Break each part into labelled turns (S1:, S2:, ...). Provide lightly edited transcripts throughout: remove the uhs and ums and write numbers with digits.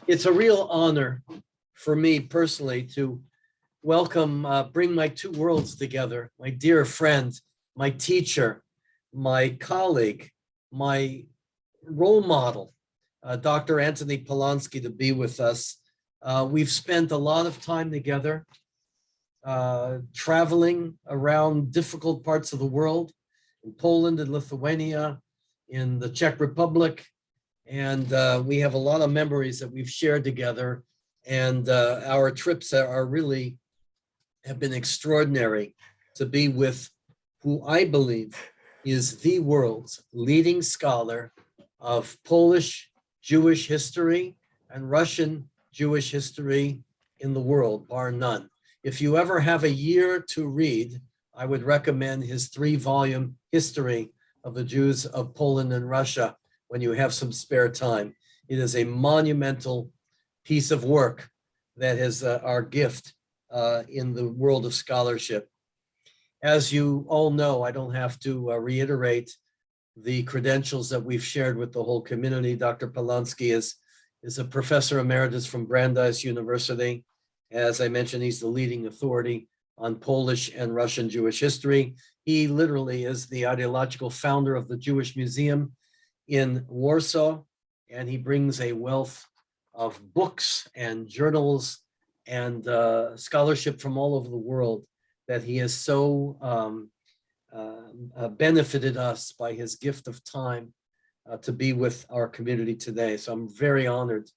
S1: It's a real honor for me personally to bring my two worlds together, my dear friend, my teacher, my colleague, my role model, Dr. Anthony Polonsky, to be with us. We've spent a lot of time together, traveling around difficult parts of the world, in Poland and Lithuania, in the Czech Republic, and we have a lot of memories that we've shared together, and our trips are really have been extraordinary to be with who I believe is the world's leading scholar of Polish Jewish history and Russian Jewish history in the world, bar none. If you ever have a year to read, I would recommend his 3-volume history of the Jews of Poland and Russia when you have some spare time. It is a monumental piece of work that is our gift in the world of scholarship. As you all know, I don't have to reiterate the credentials that we've shared with the whole community. Dr. Polonsky is a professor emeritus from Brandeis University. As I mentioned, he's the leading authority on Polish and Russian Jewish history. He literally is the ideological founder of the Jewish Museum in Warsaw, and he brings a wealth of books and journals and scholarship from all over the world that he has so benefited us by his gift of time to be with our community today. So I'm very honored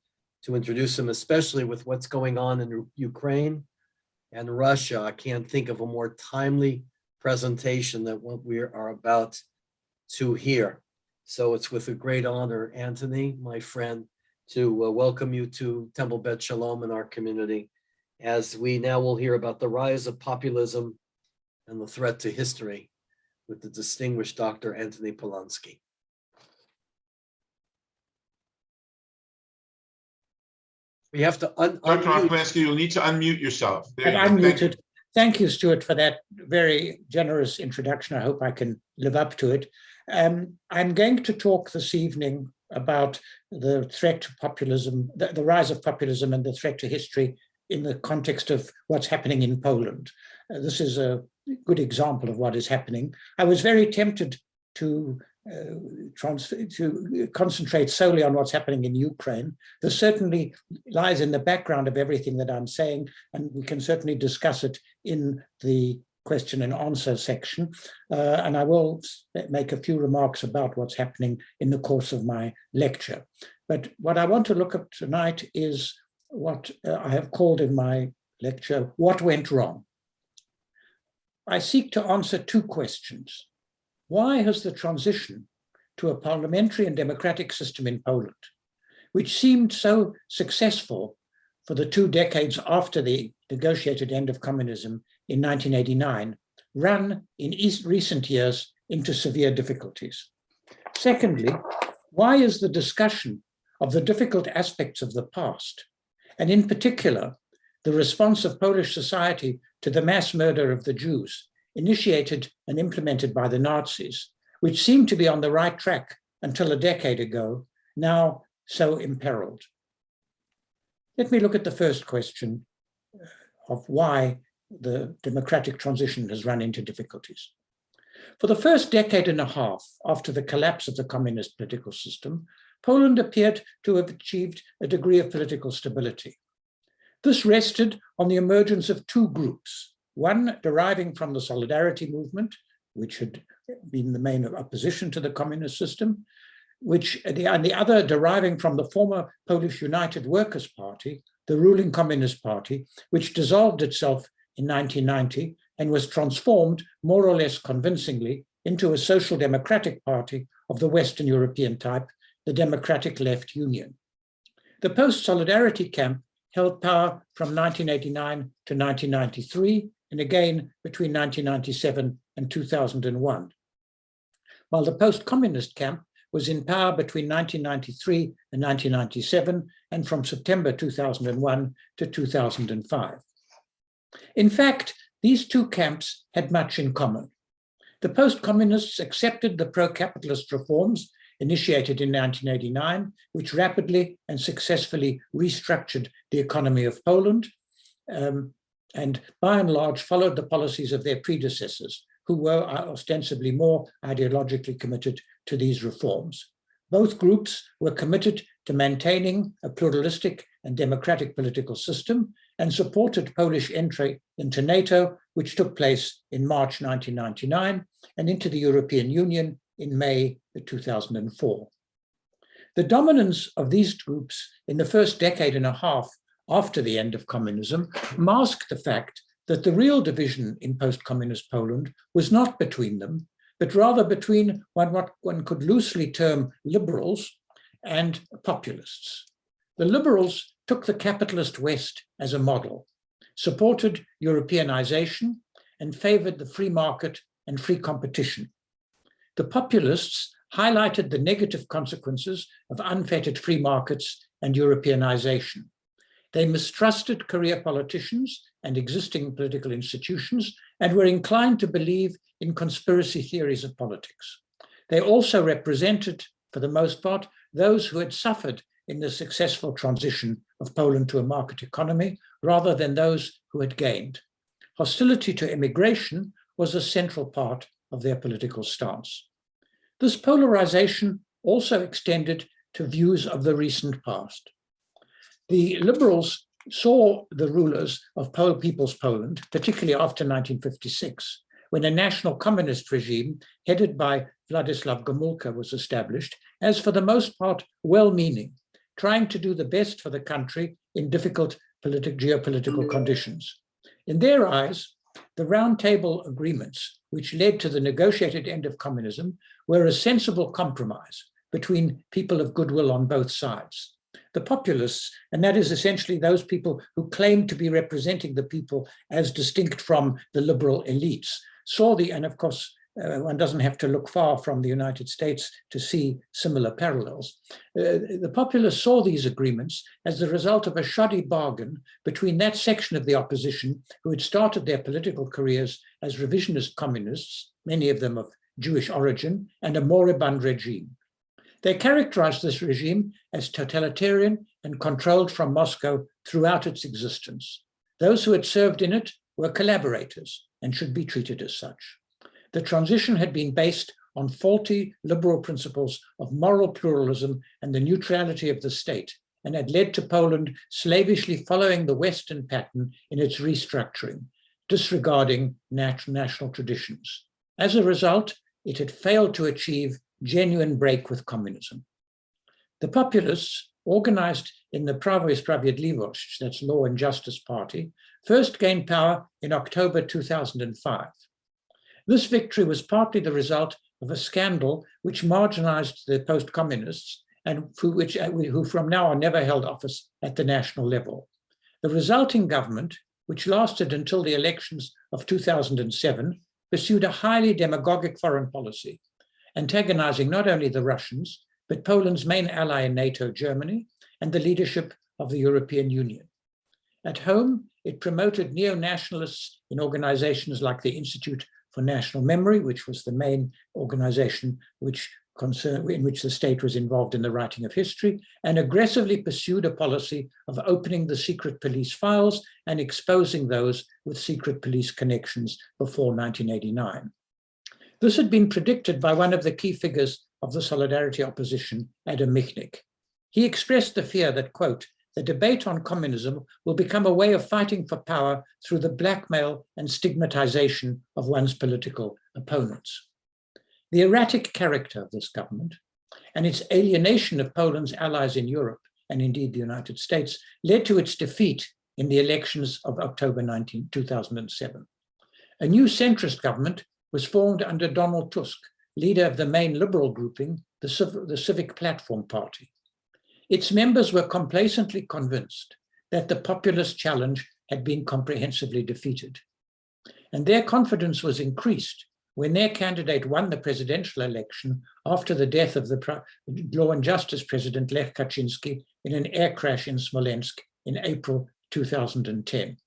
S1: to introduce him, especially with what's going on in Ukraine and Russia. I can't think of a more timely presentation than what we are about to hear. So it's with a great honor, Anthony, my friend, to welcome you to Temple Bet Shalom in our community, as we now will hear about the rise of populism and the threat to history with the distinguished Dr. Anthony Polonsky. We have to
S2: Dr. Polonsky, you'll need to unmute yourself.
S3: There you go. Unmuted. Thank you, Stuart, for that very generous introduction. I hope I can live up to it. I'm going to talk this evening about the threat to populism, the rise of populism and the threat to history in the context of what's happening in Poland. This is a good example of what is happening. I was very tempted to concentrate solely on what's happening in Ukraine. This certainly lies in the background of everything that I'm saying, and we can certainly discuss it in the question and answer section. And I will make a few remarks about what's happening in the course of my lecture. But what I want to look at tonight is what I have called in my lecture, what went wrong? I seek to answer two questions. Why has the transition to a parliamentary and democratic system in Poland, which seemed so successful for the 2 decades after the negotiated end of communism in 1989, run in recent years into severe difficulties? Secondly, why is the discussion of the difficult aspects of the past, and in particular, the response of Polish society to the mass murder of the Jews, initiated and implemented by the Nazis, which seemed to be on the right track until a decade ago, now so imperiled? Let me look at the first question of why the democratic transition has run into difficulties. For the first decade and a half after the collapse of the communist political system, Poland appeared to have achieved a degree of political stability. This rested on the emergence of two groups, one deriving from the Solidarity movement, which had been the main opposition to the communist system, and the other deriving from the former Polish United Workers' Party, the ruling Communist Party, which dissolved itself in 1990 and was transformed more or less convincingly into a social democratic party of the Western European type, the Democratic Left Union. The post-Solidarity camp held power from 1989 to 1993, and again between 1997 and 2001. While the post-communist camp was in power between 1993 and 1997, and from September 2001 to 2005. In fact, these two camps had much in common. The post-communists accepted the pro-capitalist reforms initiated in 1989, which rapidly and successfully restructured the economy of Poland, and by and large followed the policies of their predecessors, who were ostensibly more ideologically committed to these reforms. Both groups were committed to maintaining a pluralistic and democratic political system and supported Polish entry into NATO, which took place in March 1999, and into the European Union in May 2004. The dominance of these groups in the first decade and a half after the end of communism masked the fact that the real division in post-communist Poland was not between them, but rather between what one could loosely term liberals and populists. The liberals took the capitalist West as a model, supported Europeanization, and favored the free market and free competition. The populists highlighted the negative consequences of unfettered free markets and Europeanization. They mistrusted career politicians and existing political institutions and were inclined to believe in conspiracy theories of politics. They also represented, for the most part, those who had suffered in the successful transition of Poland to a market economy, rather than those who had gained. Hostility to immigration was a central part of their political stance. This polarization also extended to views of the recent past. The liberals saw the rulers of People's Poland, particularly after 1956, when a national communist regime headed by Władysław Gomulka was established, as for the most part well-meaning, trying to do the best for the country in difficult geopolitical conditions. In their eyes, the Round Table agreements, which led to the negotiated end of communism, were a sensible compromise between people of goodwill on both sides. The populists, and that is essentially those people who claim to be representing the people as distinct from the liberal elites, saw and of course, one doesn't have to look far from the United States to see similar parallels. The populists saw these agreements as the result of a shoddy bargain between that section of the opposition who had started their political careers as revisionist communists, many of them of Jewish origin, and a moribund regime. They characterized this regime as totalitarian and controlled from Moscow throughout its existence. Those who had served in it were collaborators and should be treated as such. The transition had been based on faulty liberal principles of moral pluralism and the neutrality of the state, and had led to Poland slavishly following the Western pattern in its restructuring, disregarding national traditions. As a result, it had failed to achieve genuine break with communism. The populists, organized in the Prawo i Sprawiedliwość, that's Law and Justice Party, first gained power in October 2005. This victory was partly the result of a scandal which marginalized the post-communists and who from now on never held office at the national level. The resulting government, which lasted until the elections of 2007, pursued a highly demagogic foreign policy, antagonizing not only the Russians, but Poland's main ally in NATO, Germany, and the leadership of the European Union. At home, it promoted neo-nationalists in organizations like the Institute for National Memory, which was the main organization in which the state was involved in the writing of history, and aggressively pursued a policy of opening the secret police files and exposing those with secret police connections before 1989. This had been predicted by one of the key figures of the Solidarity opposition, Adam Michnik. He expressed the fear that, quote, the debate on communism will become a way of fighting for power through the blackmail and stigmatization of one's political opponents. The erratic character of this government and its alienation of Poland's allies in Europe, and indeed the United States, led to its defeat in the elections of October 2007. A new centrist government was formed under Donald Tusk, leader of the main liberal grouping, the Civic Platform Party. Its members were complacently convinced that the populist challenge had been comprehensively defeated. And their confidence was increased when their candidate won the presidential election after the death of the Law and Justice President Lech Kaczynski in an air crash in Smolensk in April 2010.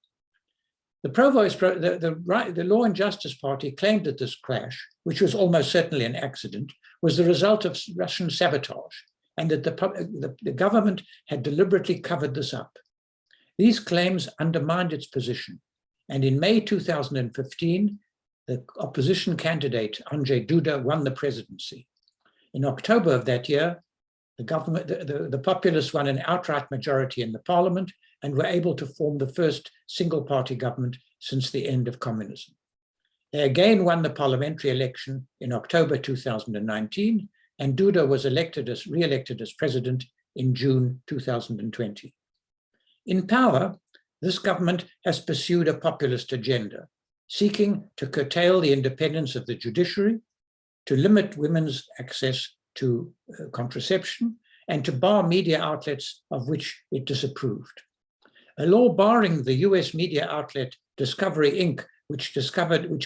S3: The Law and Justice Party claimed that this crash, which was almost certainly an accident, was the result of Russian sabotage, and that the government had deliberately covered this up. These claims undermined its position, and in May 2015, the opposition candidate, Andrzej Duda, won the presidency. In October of that year, the populists won an outright majority in the parliament and were able to form the first single-party government since the end of communism. They again won the parliamentary election in October 2019, and Duda was re-elected as president in June 2020. In power, this government has pursued a populist agenda, seeking to curtail the independence of the judiciary, to limit women's access to contraception, and to bar media outlets of which it disapproved. A law barring the US media outlet Discovery Inc., which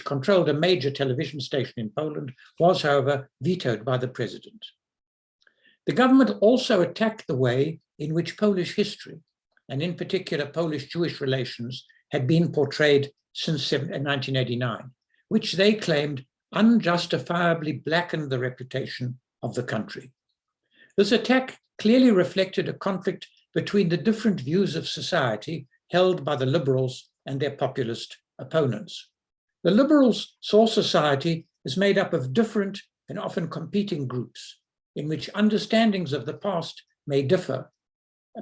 S3: controlled a major television station in Poland, was, however, vetoed by the president. The government also attacked the way in which Polish history, and in particular Polish-Jewish relations, had been portrayed since 1989, which they claimed unjustifiably blackened the reputation of the country. This attack clearly reflected a conflict between the different views of society held by the liberals and their populist opponents. The liberals saw society as made up of different and often competing groups, in which understandings of the past may differ,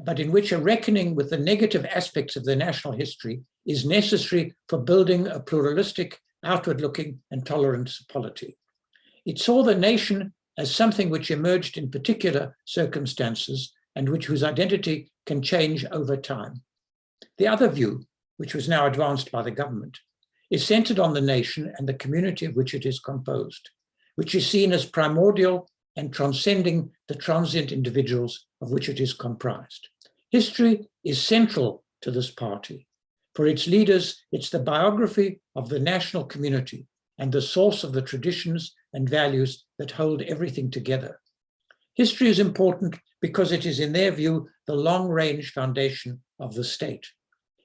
S3: but in which a reckoning with the negative aspects of the national history is necessary for building a pluralistic, outward-looking, and tolerant polity. It saw the nation as something which emerged in particular circumstances and whose identity can change over time. The other view, which was now advanced by the government, is centered on the nation and the community of which it is composed, which is seen as primordial and transcending the transient individuals of which it is comprised. History is central to this party. For its leaders, it's the biography of the national community and the source of the traditions and values that hold everything together. History is important because it is, in their view, the long-range foundation of the state.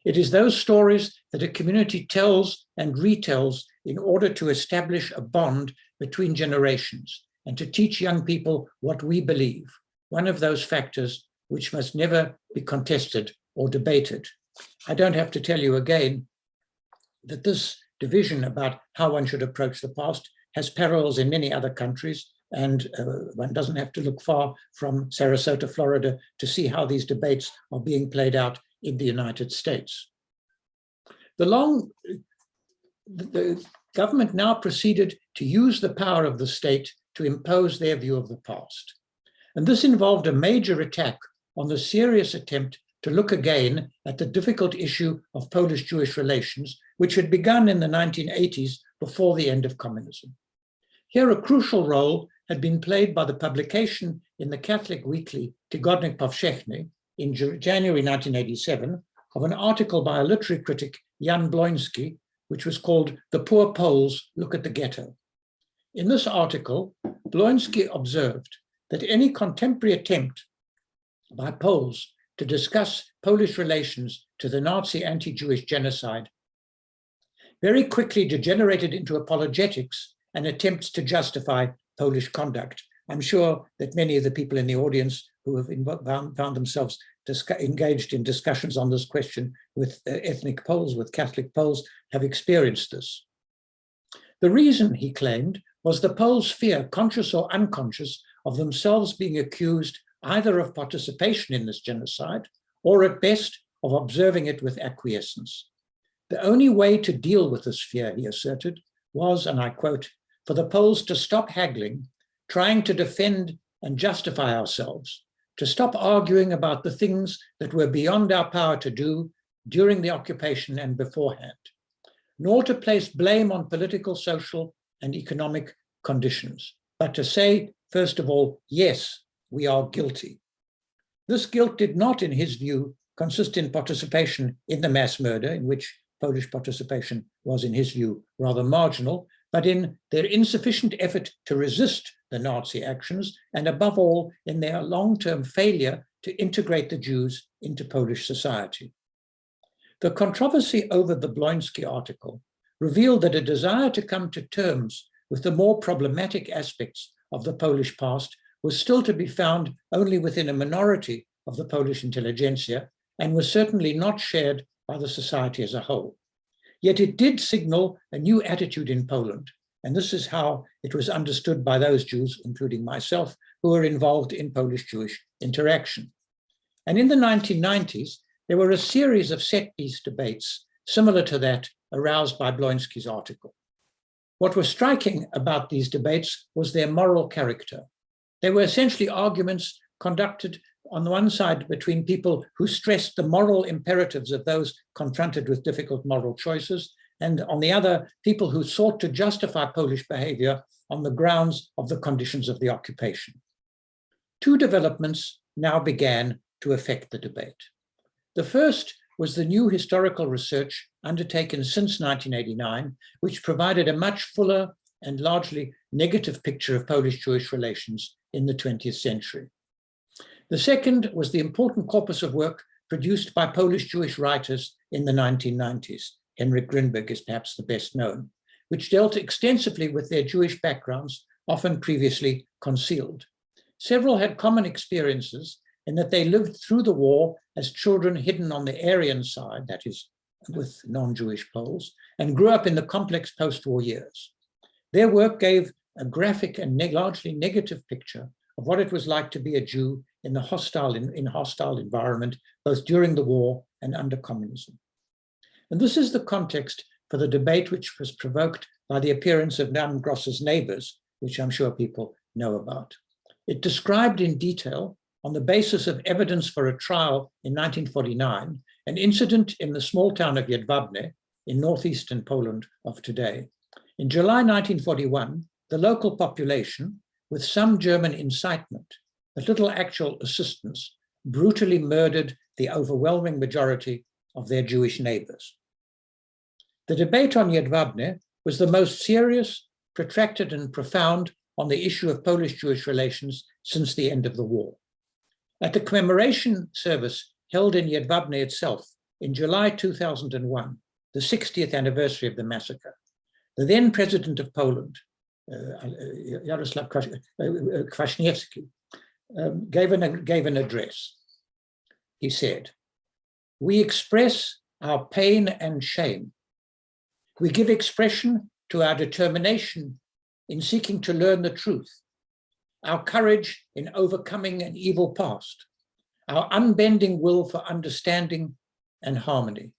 S3: It is those stories that a community tells and retells in order to establish a bond between generations and to teach young people what we believe, one of those factors which must never be contested or debated. I don't have to tell you again that this division about how one should approach the past has parallels in many other countries, and one doesn't have to look far from Sarasota, Florida, to see how these debates are being played out in the United States. The government now proceeded to use the power of the state to impose their view of the past. And this involved a major attack on the serious attempt to look again at the difficult issue of Polish-Jewish relations, which had begun in the 1980s before the end of communism. Here, a crucial role had been played by the publication in the Catholic weekly Tygodnik Powszechny in January 1987 of an article by a literary critic, Jan Bloński, which was called "The Poor Poles Look at the Ghetto." In this article, Bloński observed that any contemporary attempt by Poles to discuss Polish relations to the Nazi anti-Jewish genocide very quickly degenerated into apologetics and attempts to justify Polish conduct. I'm sure that many of the people in the audience who have found themselves engaged in discussions on this question with ethnic Poles, with Catholic Poles, have experienced this. The reason, he claimed, was the Poles' fear, conscious or unconscious, of themselves being accused either of participation in this genocide or at best of observing it with acquiescence. The only way to deal with this fear, he asserted, was, and I quote, for the Poles to stop haggling, trying to defend and justify ourselves, to stop arguing about the things that were beyond our power to do during the occupation and beforehand, nor to place blame on political, social, and economic conditions, but to say, first of all, yes, we are guilty. This guilt did not, in his view, consist in participation in the mass murder, in which Polish participation was, in his view, rather marginal, but in their insufficient effort to resist the Nazi actions, and above all, in their long-term failure to integrate the Jews into Polish society. The controversy over the Błoński article revealed that a desire to come to terms with the more problematic aspects of the Polish past was still to be found only within a minority of the Polish intelligentsia and was certainly not shared by the society as a whole. Yet it did signal a new attitude in Poland, and this is how it was understood by those Jews, including myself, who were involved in Polish-Jewish interaction. And in the 1990s, there were a series of set-piece debates similar to that aroused by Błoński's article. What was striking about these debates was their moral character. They were essentially arguments conducted on the one side between people who stressed the moral imperatives of those confronted with difficult moral choices, and on the other, people who sought to justify Polish behavior on the grounds of the conditions of the occupation. Two developments now began to affect the debate. The first was the new historical research undertaken since 1989, which provided a much fuller and largely negative picture of Polish-Jewish relations in the 20th century. The second was the important corpus of work produced by Polish-Jewish writers in the 1990s. Henrik Grinberg is perhaps the best known, which dealt extensively with their Jewish backgrounds, often previously concealed. Several had common experiences in that they lived through the war as children hidden on the Aryan side, that is, with non-Jewish Poles, and grew up in the complex post-war years. Their work gave a graphic and largely negative picture of what it was like to be a Jew in the hostile environment, both during the war and under communism. And this is the context for the debate which was provoked by the appearance of Jan Gross's Neighbors, which I'm sure people know about. It described in detail, on the basis of evidence for a trial in 1949, an incident in the small town of Jedwabne in northeastern Poland of today. In July 1941, the local population, with some German incitement, but little actual assistance, brutally murdered the overwhelming majority of their Jewish neighbors. The debate on Jedwabne was the most serious, protracted, and profound on the issue of Polish-Jewish relations since the end of the war. At the commemoration service held in Jedwabne itself in July 2001, the 60th anniversary of the massacre, the then president of Poland, Jarosław Kwaśniewski, gave an address. He said, "We express our pain and shame. We give expression to our determination in seeking to learn the truth, our courage in overcoming an evil past, our unbending will for understanding and harmony.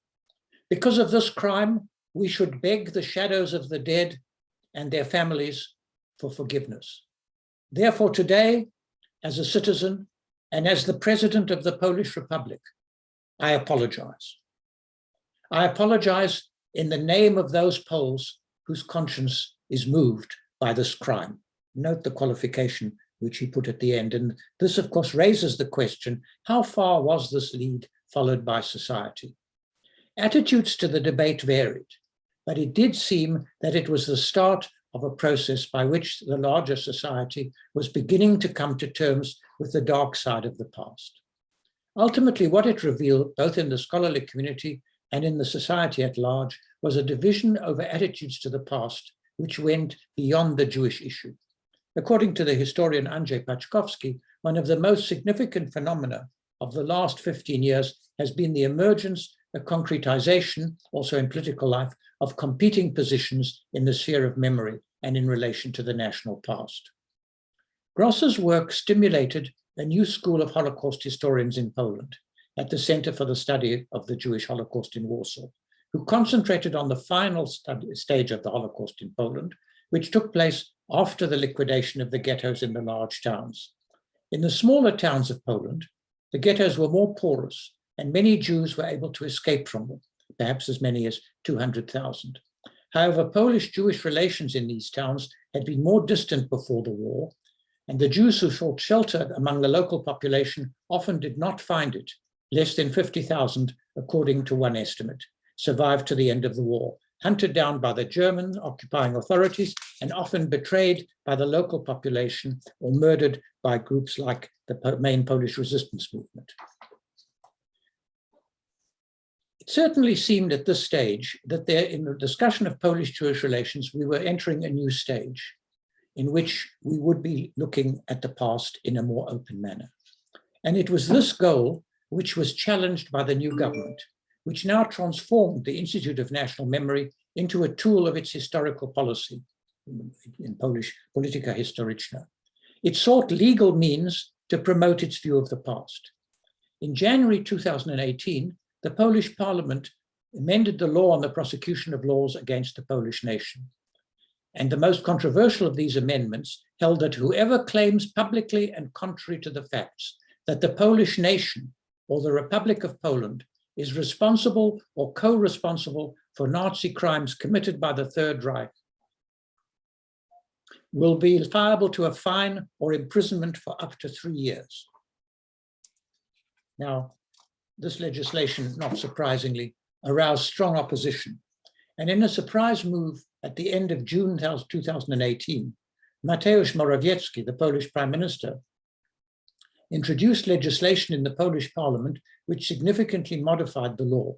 S3: Because of this crime, we should beg the shadows of the dead and their families for forgiveness. Therefore, today, as a citizen and as the president of the Polish Republic, I apologize. I apologize in the name of those Poles whose conscience is moved by this crime." Note the qualification which he put at the end. And this, of course, raises the question, how far was this lead followed by society? Attitudes to the debate varied, but it did seem that it was the start of a process by which the larger society was beginning to come to terms with the dark side of the past. Ultimately, what it revealed, both in the scholarly community and in the society at large, was a division over attitudes to the past, which went beyond the Jewish issue. According to the historian Andrzej Paczkowski, one of the most significant phenomena of the last 15 years has been the emergence, a concretization, also in political life, of competing positions in the sphere of memory and in relation to the national past. Gross's work stimulated a new school of Holocaust historians in Poland at the Center for the Study of the Jewish Holocaust in Warsaw, who concentrated on the final stage of the Holocaust in Poland, which took place after the liquidation of the ghettos in the large towns. In the smaller towns of Poland, the ghettos were more porous, and many Jews were able to escape from them, perhaps as many as 200,000. However, Polish-Jewish relations in these towns had been more distant before the war, and the Jews who sought shelter among the local population often did not find it. Less than 50,000, according to one estimate, survived to the end of the war, hunted down by the German occupying authorities and often betrayed by the local population or murdered by groups like the main Polish resistance movement. It certainly seemed at this stage that in the discussion of Polish-Jewish relations, we were entering a new stage in which we would be looking at the past in a more open manner. And it was this goal which was challenged by the new government, which now transformed the Institute of National Memory into a tool of its historical policy, in Polish, Polityka Historyczna. It sought legal means to promote its view of the past. In January 2018, the Polish Parliament amended the law on the prosecution of laws against the Polish nation. And the most controversial of these amendments held that whoever claims publicly and contrary to the facts that the Polish nation or the Republic of Poland is responsible or co-responsible for Nazi crimes committed by the Third Reich will be liable to a fine or imprisonment for up to 3 years. Now, this legislation, not surprisingly, aroused strong opposition. And in a surprise move at the end of June 2018, Mateusz Morawiecki, the Polish Prime Minister, introduced legislation in the Polish Parliament which significantly modified the law.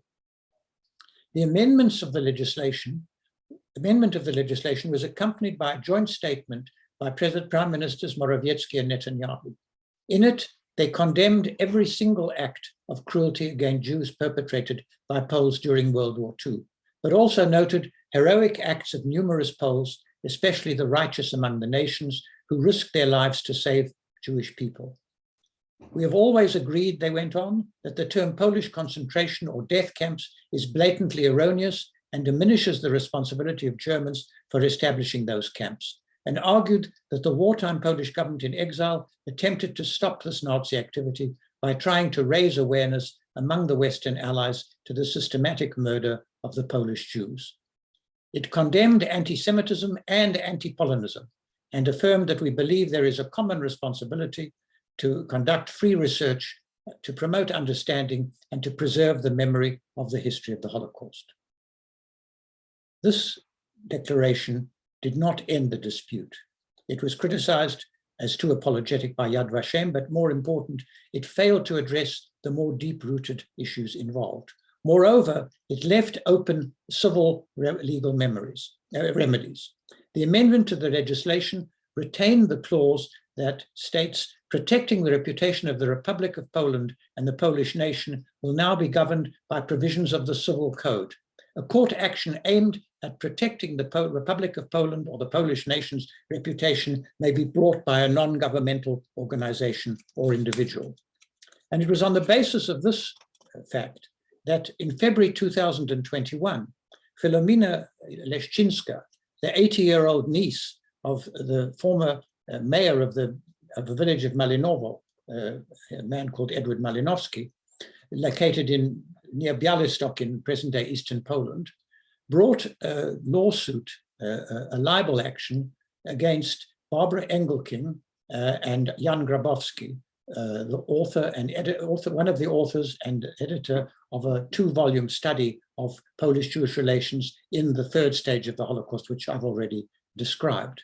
S3: The amendment of the legislation was accompanied by a joint statement by Prime Ministers Morawiecki and Netanyahu. In it, they condemned every single act of cruelty against Jews perpetrated by Poles during World War II, but also noted heroic acts of numerous Poles, especially the righteous among the nations, who risked their lives to save Jewish people. We have always agreed, they went on, that the term Polish concentration or death camps is blatantly erroneous and diminishes the responsibility of Germans for establishing those camps, and argued that the wartime Polish government in exile attempted to stop this Nazi activity by trying to raise awareness among the Western allies to the systematic murder of the Polish Jews. It condemned anti-Semitism and anti-Polonism and affirmed that we believe there is a common responsibility to conduct free research, to promote understanding, and to preserve the memory of the history of the Holocaust. This declaration did not end the dispute. It was criticized as too apologetic by Yad Vashem, but more important, it failed to address the more deep-rooted issues involved. Moreover, it left open civil legal remedies. The amendment to the legislation retained the clause that states protecting the reputation of the Republic of Poland and the Polish nation will now be governed by provisions of the Civil Code. A court action aimed at protecting the Republic of Poland or the Polish nation's reputation may be brought by a non-governmental organization or individual. And it was on the basis of this fact that in February 2021, Filomena Leszczyńska, the 80-year-old niece of the former mayor of the village of Malinowo, a man called Edward Malinowski, located near Białystok in present-day Eastern Poland, brought a lawsuit, a libel action against Barbara Engelking and Jan Grabowski, the author and one of the authors and editor of a 2-volume study of Polish-Jewish relations in the third stage of the Holocaust, which I've already described.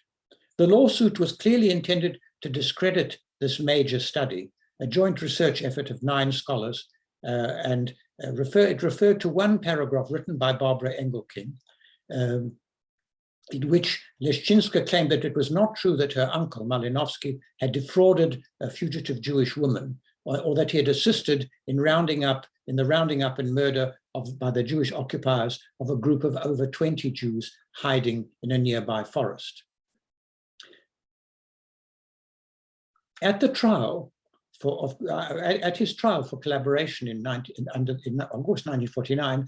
S3: The lawsuit was clearly intended to discredit this major study, a joint research effort of 9 scholars, and it referred to one paragraph written by Barbara Engelking, in which Leszczyńska claimed that it was not true that her uncle, Malinowski, had defrauded a fugitive Jewish woman, or that he had assisted in the rounding up and murder by the Jewish occupiers of a group of over 20 Jews hiding in a nearby forest. At the trial, at his trial for collaboration in August 1949,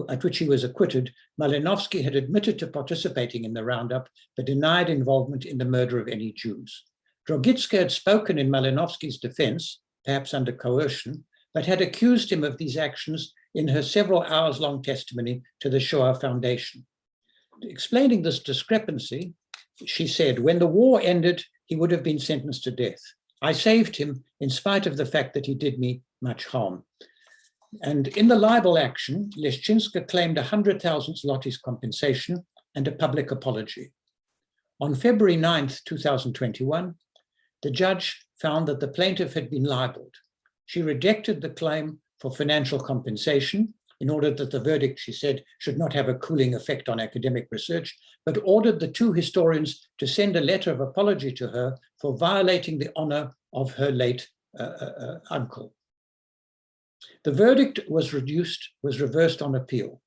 S3: at which he was acquitted, Malinowski had admitted to participating in the roundup, but denied involvement in the murder of any Jews. Drogicka had spoken in Malinowski's defense, perhaps under coercion, but had accused him of these actions in her several hours-long testimony to the Shoah Foundation. Explaining this discrepancy, she said, "When the war ended, he would have been sentenced to death. I saved him in spite of the fact that he did me much harm." And in the libel action, Leszczyńska claimed 100,000 zlotys compensation and a public apology. On February 9th, 2021, the judge found that the plaintiff had been libeled. She rejected the claim for financial compensation, in order that the verdict, she said, should not have a cooling effect on academic research, but ordered the two historians to send a letter of apology to her for violating the honor of her late uncle. The verdict was reversed on appeal.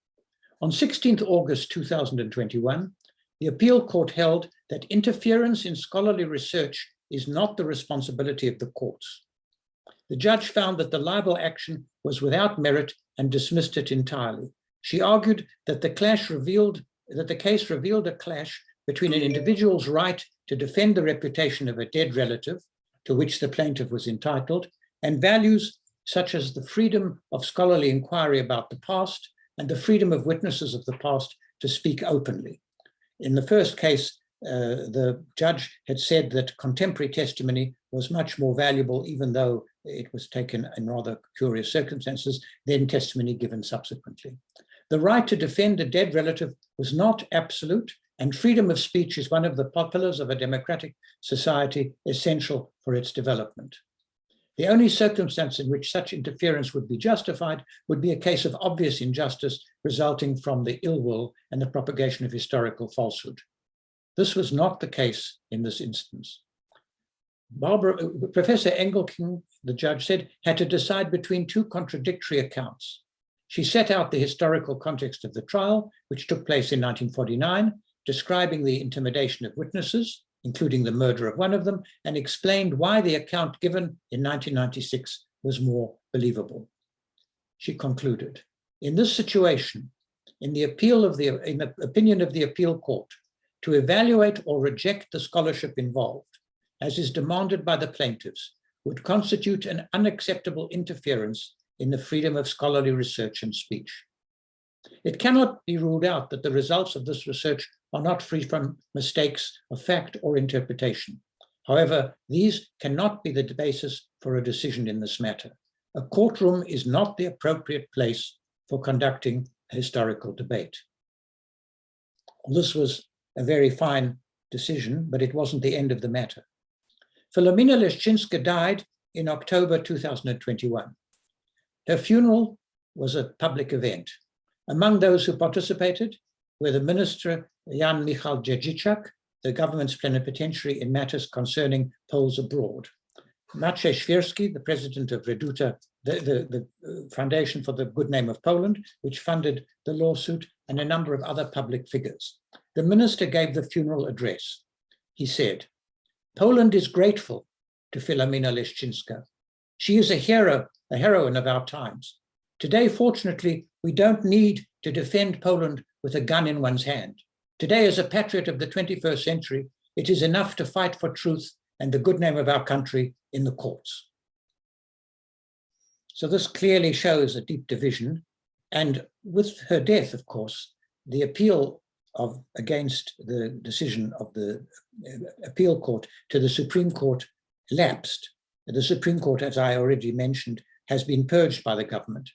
S3: On 16th August 2021, the appeal court held that interference in scholarly research is not the responsibility of the courts. The judge found that the libel action was without merit and dismissed it entirely. She argued that the case revealed a clash between an individual's right to defend the reputation of a dead relative, to which the plaintiff was entitled, and values such as the freedom of scholarly inquiry about the past and the freedom of witnesses of the past to speak openly. In the first case, the judge had said that contemporary testimony was much more valuable, even though it was taken in rather curious circumstances, than testimony given subsequently. The right to defend a dead relative was not absolute, and freedom of speech is one of the pillars of a democratic society essential for its development. The only circumstance in which such interference would be justified would be a case of obvious injustice resulting from the ill will and the propagation of historical falsehood. This was not the case in this instance. Professor Engelking, the judge said, had to decide between two contradictory accounts. She set out the historical context of the trial, which took place in 1949, describing the intimidation of witnesses, including the murder of one of them, and explained why the account given in 1996 was more believable. She concluded, in this situation, in the opinion of the appeal court, to evaluate or reject the scholarship involved, as is demanded by the plaintiffs, would constitute an unacceptable interference in the freedom of scholarly research and speech. It cannot be ruled out that the results of this research are not free from mistakes of fact or interpretation. However, these cannot be the basis for a decision in this matter. A courtroom is not the appropriate place for conducting a historical debate. This was a very fine decision, but it wasn't the end of the matter. Filomena Leszczynska died in October 2021. Her funeral was a public event. Among those who participated were the Minister Jan Michał Dziedziczak, the government's plenipotentiary in matters concerning Poles abroad, Maciej Świerski, the president of Reduta, the Foundation for the Good Name of Poland, which funded the lawsuit, and a number of other public figures. The minister gave the funeral address. He said, "Poland is grateful to Filomena Leszczynska. She is a heroine of our times. Today, fortunately, we don't need to defend Poland with a gun in one's hand. Today, as a patriot of the 21st century, it is enough to fight for truth and the good name of our country in the courts." So this clearly shows a deep division. And with her death, of course, the appeal against the decision of the appeal court to the Supreme Court lapsed. The Supreme Court, as I already mentioned, has been purged by the government.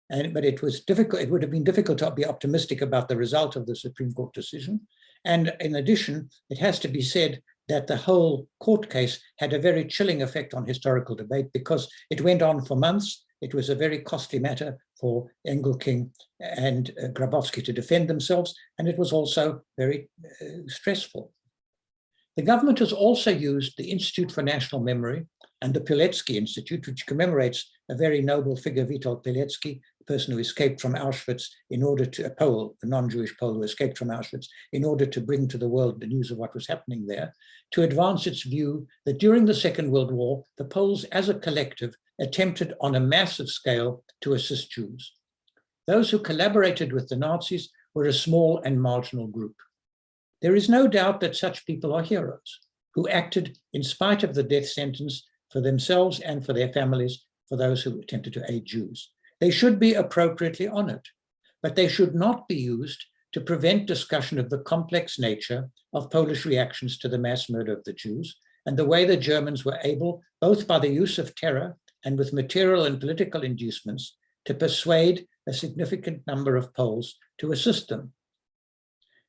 S3: But it was difficult. It would have been difficult to be optimistic about the result of the Supreme Court decision. And in addition, it has to be said that the whole court case had a very chilling effect on historical debate because it went on for months. It was a very costly matter for Engelking and Grabowski to defend themselves, and it was also very stressful. The government has also used the Institute for National Memory and the Pilecki Institute, which commemorates a very noble figure, Witold Pilecki, a person who escaped from Auschwitz in order to, a Pole, a non-Jewish Pole who escaped from Auschwitz, in order to bring to the world the news of what was happening there, to advance its view that during the Second World War, the Poles as a collective attempted on a massive scale to assist Jews. Those who collaborated with the Nazis were a small and marginal group. There is no doubt that such people are heroes who acted in spite of the death sentence for themselves and for their families, for those who attempted to aid Jews. They should be appropriately honored, but they should not be used to prevent discussion of the complex nature of Polish reactions to the mass murder of the Jews and the way the Germans were able, both by the use of terror and with material and political inducements, to persuade a significant number of Poles to assist them.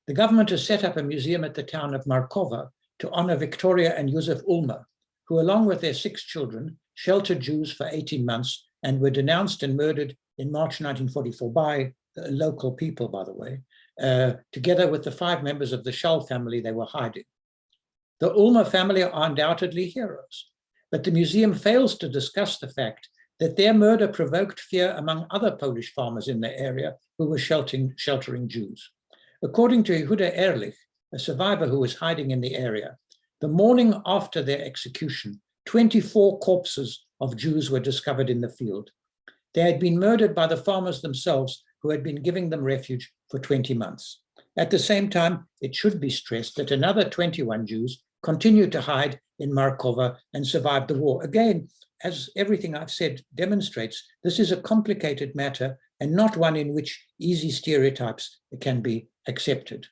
S3: The government has set up a museum at the town of Markowa to honor Victoria and Józef Ulmer, who along with their 6 children sheltered Jews for 18 months and were denounced and murdered in March 1944 by local people, by the way, together with the 5 members of the Schall family they were hiding. The Ulmer family are undoubtedly heroes, but the museum fails to discuss the fact that their murder provoked fear among other Polish farmers in the area who were sheltering Jews. According to Yehuda Ehrlich, a survivor who was hiding in the area, the morning after their execution, 24 corpses of Jews were discovered in the field. They had been murdered by the farmers themselves, who had been giving them refuge for 20 months. At the same time, it should be stressed that another 21 Jews continued to hide in Markova and survived the war. Again, as everything I've said demonstrates, this is a complicated matter and not one in which easy stereotypes can be accepted.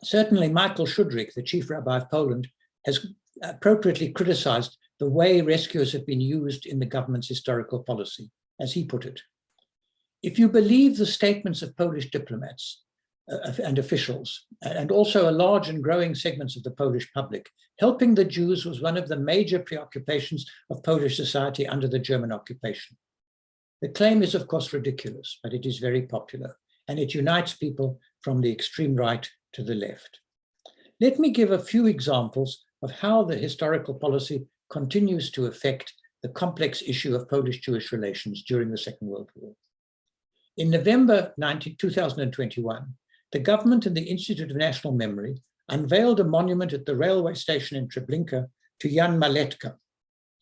S3: Certainly, Michael Schudrick, the chief rabbi of Poland, has appropriately criticized the way rescuers have been used in the government's historical policy, as he put it. If you believe the statements of Polish diplomats and officials, and also a large and growing segments of the Polish public, helping the Jews was one of the major preoccupations of Polish society under the German occupation. The claim is, of course, ridiculous, but it is very popular, and it unites people from the extreme right to the left. Let me give a few examples of how the historical policy continues to affect the complex issue of Polish-Jewish relations during the Second World War. In November 2021, the government and the Institute of National Memory unveiled a monument at the railway station in Treblinka to Jan Maletka,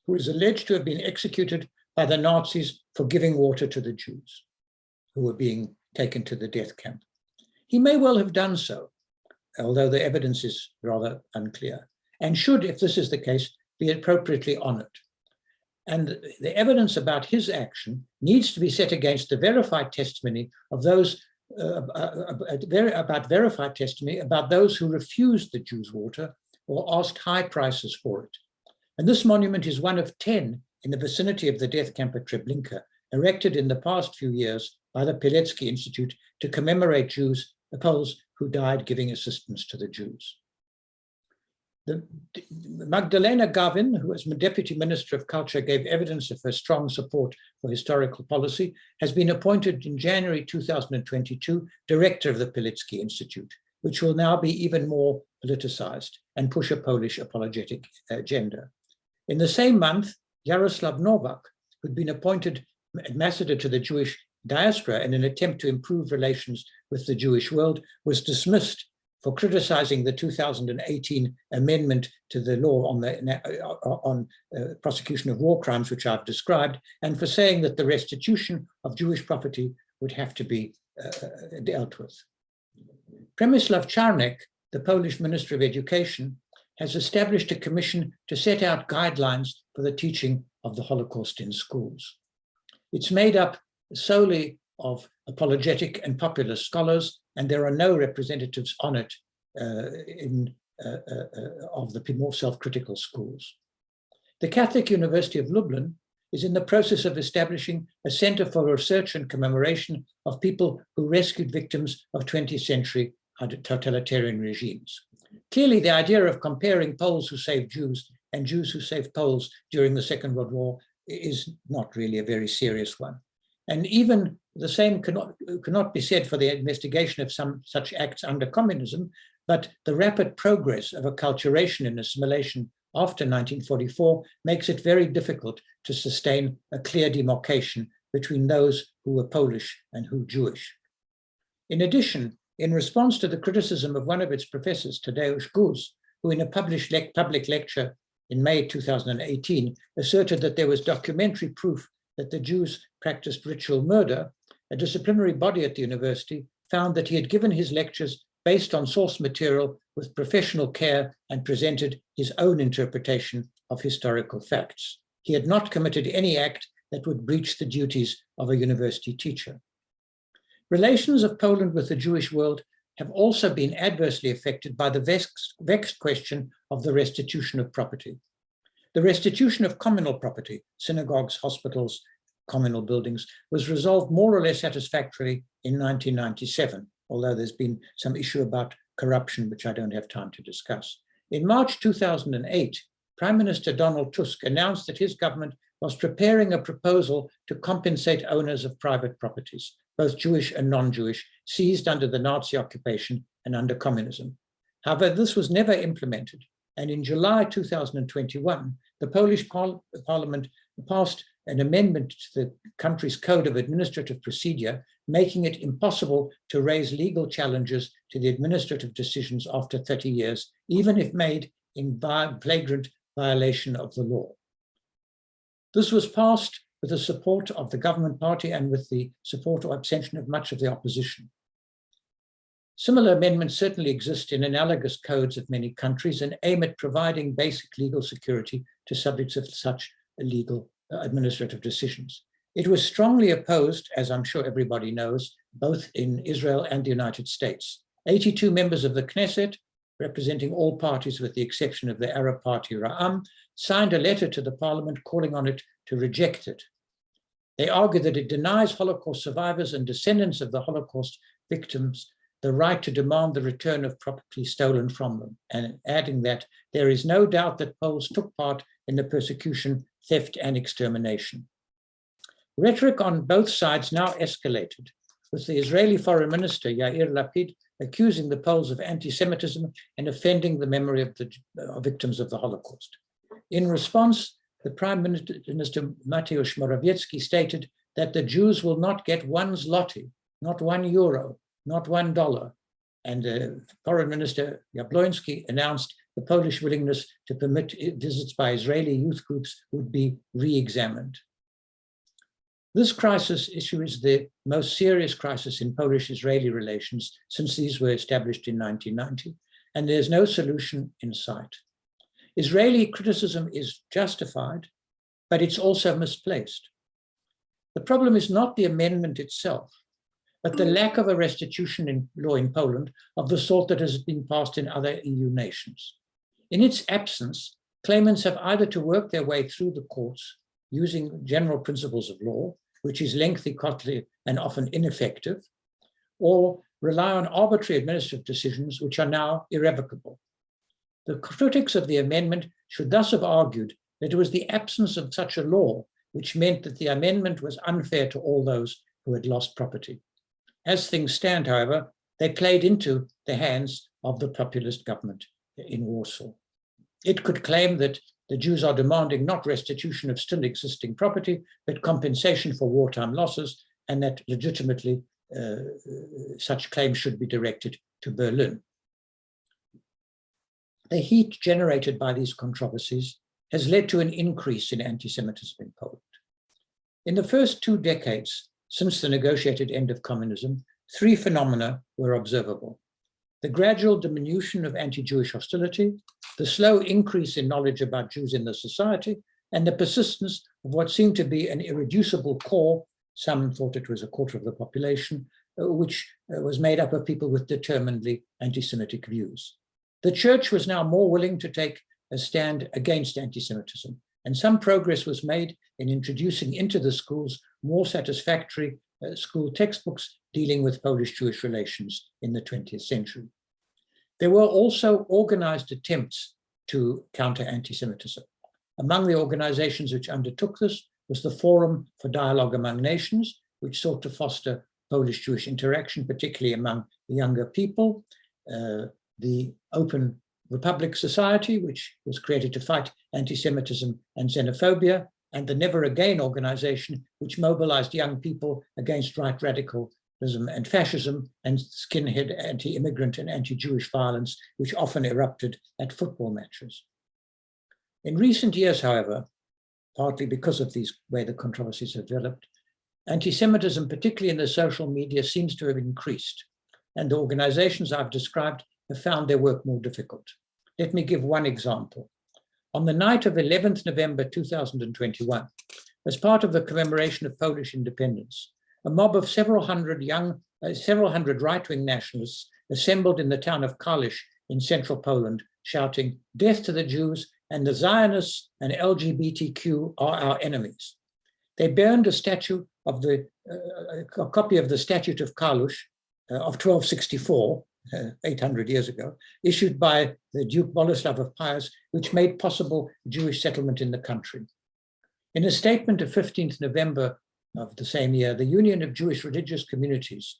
S3: who is alleged to have been executed by the Nazis for giving water to the Jews who were being taken to the death camp. He may well have done so, although the evidence is rather unclear, and should, if this is the case, be appropriately honored. And the evidence about his action needs to be set against the verified testimony of those verified testimony about those who refused the Jews' water or asked high prices for it. And this monument is one of 10 in the vicinity of the death camp at Treblinka, erected in the past few years by the Pilecki Institute to commemorate Jews, Poles who died giving assistance to the Jews. Magdalena Gawin, who as Deputy Minister of Culture gave evidence of her strong support for historical policy, has been appointed in January 2022 Director of the Pilecki Institute, which will now be even more politicized and push a Polish apologetic agenda. In the same month, Jaroslav Nowak, who'd been appointed ambassador to the Jewish diaspora in an attempt to improve relations with the Jewish world, was dismissed for criticizing the 2018 amendment to the law on prosecution of war crimes, which I've described, and for saying that the restitution of Jewish property would have to be dealt with. Przemysław Czarnek, the Polish Minister of Education, has established a commission to set out guidelines for the teaching of the Holocaust in schools. It's made up solely of apologetic and populist scholars, and there are no representatives on it of the more self-critical schools. The Catholic University of Lublin is in the process of establishing a center for research and commemoration of people who rescued victims of 20th century totalitarian regimes. Clearly, the idea of comparing Poles who saved Jews and Jews who saved Poles during the Second World War is not really a very serious one. And even the same cannot be said for the investigation of some such acts under communism, but the rapid progress of acculturation and assimilation after 1944 makes it very difficult to sustain a clear demarcation between those who were Polish and who Jewish. In addition, in response to the criticism of one of its professors, Tadeusz Guz, who in a published public lecture in May 2018 asserted that there was documentary proof that the Jews practiced ritual murder, a disciplinary body at the university found that he had given his lectures based on source material with professional care and presented his own interpretation of historical facts. He had not committed any act that would breach the duties of a university teacher. Relations of Poland with the Jewish world have also been adversely affected by the vexed question of the restitution of property. The restitution of communal property, synagogues, hospitals, communal buildings, was resolved more or less satisfactorily in 1997, although there's been some issue about corruption, which I don't have time to discuss. In March 2008, Prime Minister Donald Tusk announced that his government was preparing a proposal to compensate owners of private properties, both Jewish and non-Jewish, seized under the Nazi occupation and under communism. However, this was never implemented, and in July 2021, the Polish Parliament passed an amendment to the country's Code of Administrative Procedure, making it impossible to raise legal challenges to the administrative decisions after 30 years, even if made in flagrant violation of the law. This was passed with the support of the government party and with the support or abstention of much of the opposition. Similar amendments certainly exist in analogous codes of many countries and aim at providing basic legal security to subjects of such legal administrative decisions. It was strongly opposed, as I'm sure everybody knows, both in Israel and the United States. 82 members of the Knesset, representing all parties with the exception of the Arab party Ra'am, signed a letter to the parliament calling on it to reject it. They argue that it denies Holocaust survivors and descendants of the Holocaust victims the right to demand the return of property stolen from them, and adding that there is no doubt that Poles took part in the persecution, theft, and extermination. Rhetoric on both sides now escalated, with the Israeli Foreign Minister Yair Lapid accusing the Poles of anti-Semitism and offending the memory of the victims of the Holocaust. In response, the Prime Minister Mateusz Morawiecki stated that the Jews will not get one zloty, not €1, not $1. And Foreign Minister Jabloński announced the Polish willingness to permit visits by Israeli youth groups would be re-examined. This crisis issue is the most serious crisis in Polish-Israeli relations since these were established in 1990, and there's no solution in sight. Israeli criticism is justified, but it's also misplaced. The problem is not the amendment itself, but the lack of a restitution in law in Poland of the sort that has been passed in other EU nations. In its absence, claimants have either to work their way through the courts using general principles of law, which is lengthy, costly, and often ineffective, or rely on arbitrary administrative decisions which are now irrevocable. The critics of the amendment should thus have argued that it was the absence of such a law which meant that the amendment was unfair to all those who had lost property. As things stand, however, they played into the hands of the populist government in Warsaw. It could claim that the Jews are demanding not restitution of still existing property, but compensation for wartime losses, and that legitimately such claims should be directed to Berlin. The heat generated by these controversies has led to an increase in anti-Semitism in Poland. In the first 2 decades since the negotiated end of communism, 3 phenomena were observable: the gradual diminution of anti-Jewish hostility, the slow increase in knowledge about Jews in the society, and the persistence of what seemed to be an irreducible core, some thought it was a quarter of the population, which was made up of people with determinedly anti-Semitic views. The church was now more willing to take a stand against anti-Semitism, and some progress was made in introducing into the schools more satisfactory school textbooks dealing with Polish-Jewish relations in the 20th century. There were also organized attempts to counter anti-Semitism. Among the organizations which undertook this was the Forum for Dialogue Among Nations, which sought to foster Polish-Jewish interaction, particularly among the younger people, the Open Republic Society, which was created to fight anti-Semitism and xenophobia, and the Never Again organization, which mobilized young people against right radicalism and fascism and skinhead anti-immigrant and anti-Jewish violence, which often erupted at football matches. In recent years, however, partly because of these way the controversies have developed, anti-Semitism, particularly in the social media, seems to have increased, and the organizations I've described have found their work more difficult. Let me give one example. On the night of 11th November 2021, as part of the commemoration of Polish independence, a mob of several hundred right-wing nationalists assembled in the town of Kalisz in central Poland, shouting, "Death to the Jews, and the Zionists and LGBTQ are our enemies." They burned a copy of the Statute of Kalisz of 1264, 800 years ago, issued by the Duke Boleslav of Pius, which made possible Jewish settlement in the country. In a statement of 15th November of the same year, the Union of Jewish Religious Communities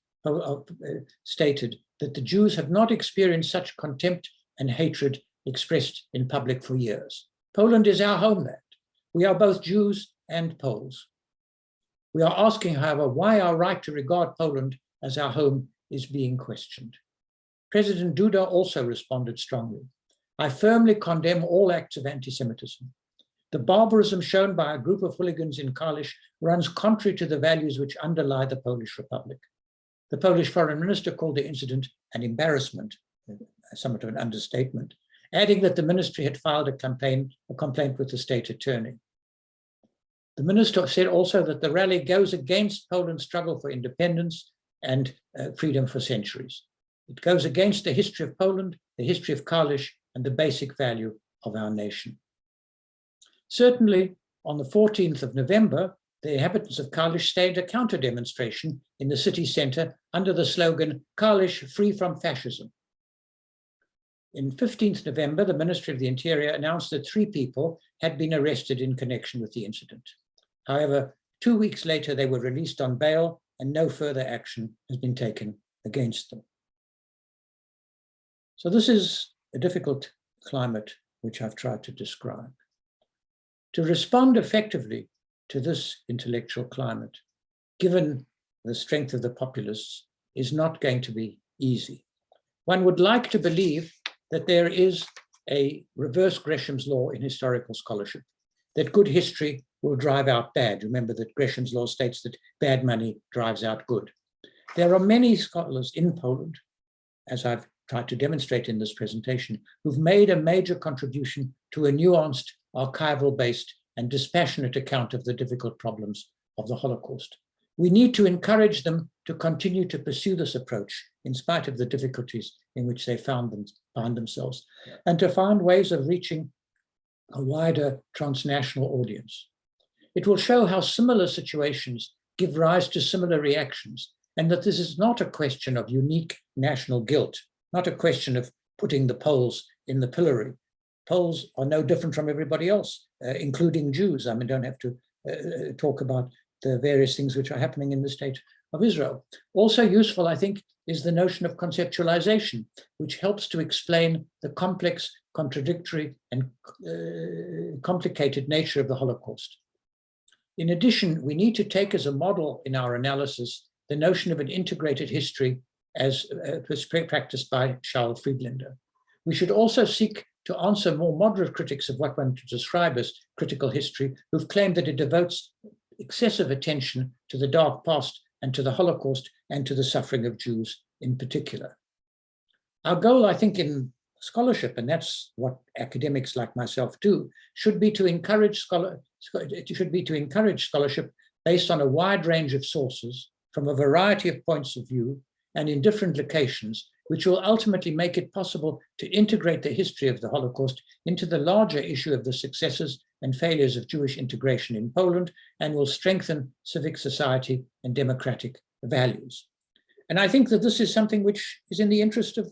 S3: stated that the Jews have not experienced such contempt and hatred expressed in public for years. Poland is our homeland. We are both Jews and Poles. We are asking, however, why our right to regard Poland as our home is being questioned. President Duda also responded strongly. I firmly condemn all acts of anti-Semitism. The barbarism shown by a group of hooligans in Kalisz runs contrary to the values which underlie the Polish Republic. The Polish foreign minister called the incident an embarrassment, somewhat of an understatement, adding that the ministry had filed a complaint with the state attorney. The minister said also that the rally goes against Poland's struggle for independence and freedom for centuries. It goes against the history of Poland, the history of Kalisz, and the basic value of our nation. Certainly, on the 14th of November, the inhabitants of Kalisz staged a counter-demonstration in the city center under the slogan, Kalisz free from fascism. In 15th November, the Ministry of the Interior announced that 3 people had been arrested in connection with the incident. However, 2 weeks later, they were released on bail and no further action has been taken against them. So this is a difficult climate which I've tried to describe. To respond effectively to this intellectual climate, given the strength of the populists, is not going to be easy. One would like to believe that there is a reverse Gresham's law in historical scholarship, that good history will drive out bad. Remember that Gresham's law states that bad money drives out good. There are many scholars in Poland, as I've tried to demonstrate in this presentation, who've made a major contribution to a nuanced, archival-based and dispassionate account of the difficult problems of the Holocaust. We need to encourage them to continue to pursue this approach in spite of the difficulties in which they found themselves, and to find ways of reaching a wider transnational audience. It will show how similar situations give rise to similar reactions, and that this is not a question of unique national guilt, not a question of putting the Poles in the pillory. Poles are no different from everybody else, including Jews. I mean, don't have to talk about the various things which are happening in the state of Israel. Also useful, I think, is the notion of conceptualization, which helps to explain the complex, contradictory, and complicated nature of the Holocaust. In addition, we need to take as a model in our analysis the notion of an integrated history as practiced by Charles Friedlander. We should also seek to answer more moderate critics of what one could describe as critical history, who've claimed that it devotes excessive attention to the dark past and to the Holocaust and to the suffering of Jews in particular. Our goal, I think, in scholarship, and that's what academics like myself do, should be to encourage scholarship based on a wide range of sources from a variety of points of view and in different locations, which will ultimately make it possible to integrate the history of the Holocaust into the larger issue of the successes and failures of Jewish integration in Poland, and will strengthen civic society and democratic values. And I think that this is something which is in the interest of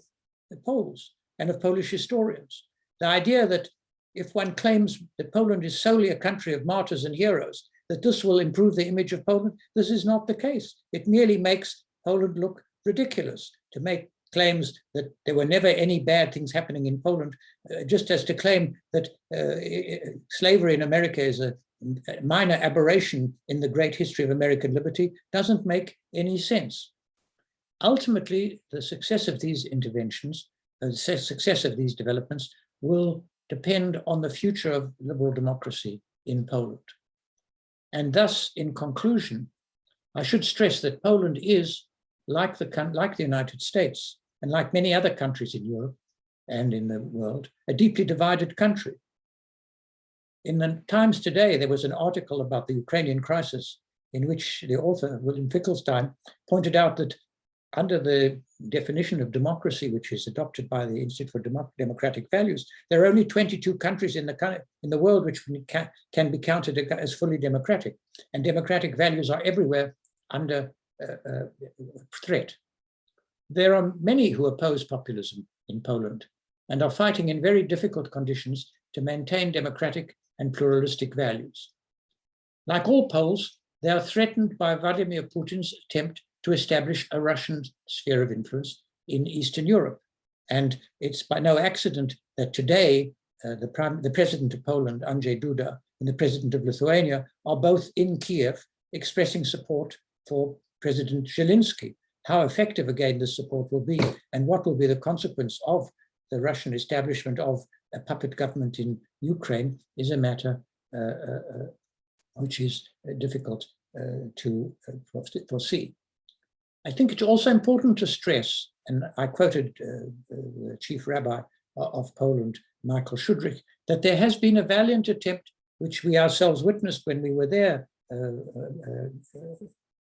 S3: the Poles and of Polish historians. The idea that if one claims that Poland is solely a country of martyrs and heroes, that this will improve the image of Poland, this is not the case. It merely makes Poland look ridiculous to make claims that there were never any bad things happening in Poland, just as to claim that slavery in America is a minor aberration in the great history of American liberty, doesn't make any sense. Ultimately, the success of these interventions, the success of these developments will depend on the future of liberal democracy in Poland. And thus, in conclusion, I should stress that Poland is, like the United States, and like many other countries in Europe and in the world, a deeply divided country. In the Times today, there was an article about the Ukrainian crisis in which the author, William Finkelstein, pointed out that under the definition of democracy, which is adopted by the Institute for Democratic Values, there are only 22 countries in the world which can be counted as fully democratic, and democratic values are everywhere under threat. There are many who oppose populism in Poland and are fighting in very difficult conditions to maintain democratic and pluralistic values. Like all Poles, they are threatened by Vladimir Putin's attempt to establish a Russian sphere of influence in Eastern Europe. And it's by no accident that today the president of Poland, Andrzej Duda, and the president of Lithuania are both in Kiev expressing support for President Zelensky. How effective, again, this support will be, and what will be the consequence of the Russian establishment of a puppet government in Ukraine is a matter which is difficult to foresee. I think it's also important to stress, and I quoted the chief rabbi of Poland, Michael Shudrich, that there has been a valiant attempt, which we ourselves witnessed when we were there.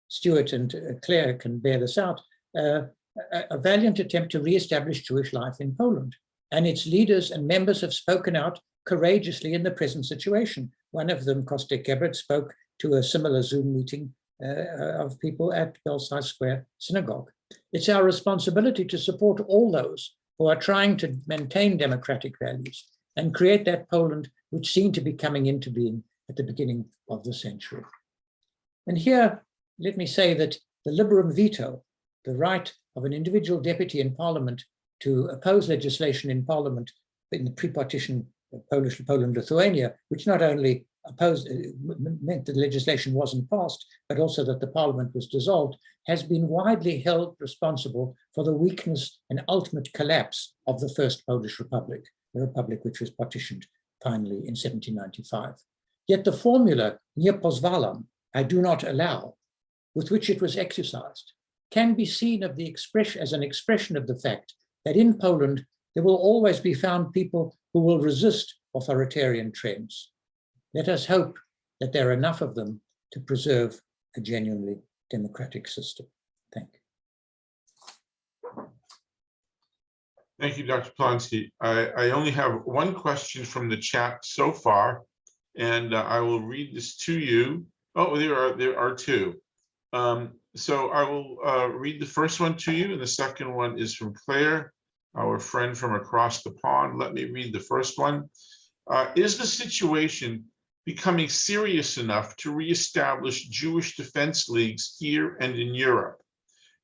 S3: Stuart and Claire can bear this out, a valiant attempt to re-establish Jewish life in Poland. And its leaders and members have spoken out courageously in the present situation. One of them, Kostek Gebert, spoke to a similar Zoom meeting of people at Belsize Square Synagogue. It's our responsibility to support all those who are trying to maintain democratic values and create that Poland which seemed to be coming into being at the beginning of the century. And here, let me say that the liberum veto, the right of an individual deputy in parliament to oppose legislation in parliament in the pre-partition Poland-Lithuania, which not only meant that the legislation wasn't passed, but also that the parliament was dissolved, has been widely held responsible for the weakness and ultimate collapse of the First Polish Republic, the republic which was partitioned finally in 1795. Yet the formula, nie pozwalam, I do not allow, with which it was exercised, can be seen as an expression of the fact that in Poland, there will always be found people who will resist authoritarian trends. Let us hope that there are enough of them to preserve a genuinely democratic system. Thank you.
S2: Thank you, Dr. Polonsky. I only have one question from the chat so far, and I will read this to you. Oh, there are two. So I will read the first one to you, and the second one is from Claire, our friend from across the pond. Let me read the first one. Is the situation becoming serious enough to reestablish Jewish defense leagues here and in Europe?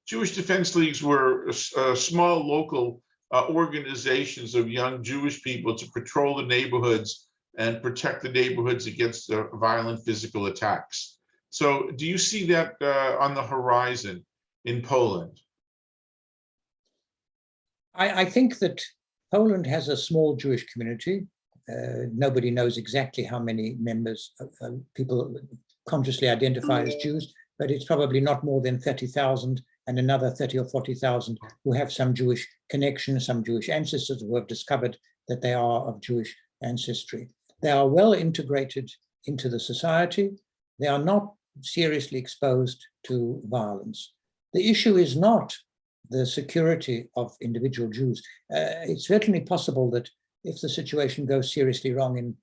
S2: Jewish defense leagues were small local organizations of young Jewish people to patrol the neighborhoods and protect the neighborhoods against violent physical attacks. So do you see that on the horizon in Poland?
S3: I think that Poland has a small Jewish community. Nobody knows exactly how many members, people consciously identify as Jews, but it's probably not more than 30,000 and another 30 or 40,000 who have some Jewish connection, some Jewish ancestors who have discovered that they are of Jewish ancestry. They are well integrated into the society. They are not seriously exposed to violence. The issue is not the security of individual Jews. It's certainly possible that if the situation goes seriously wrong in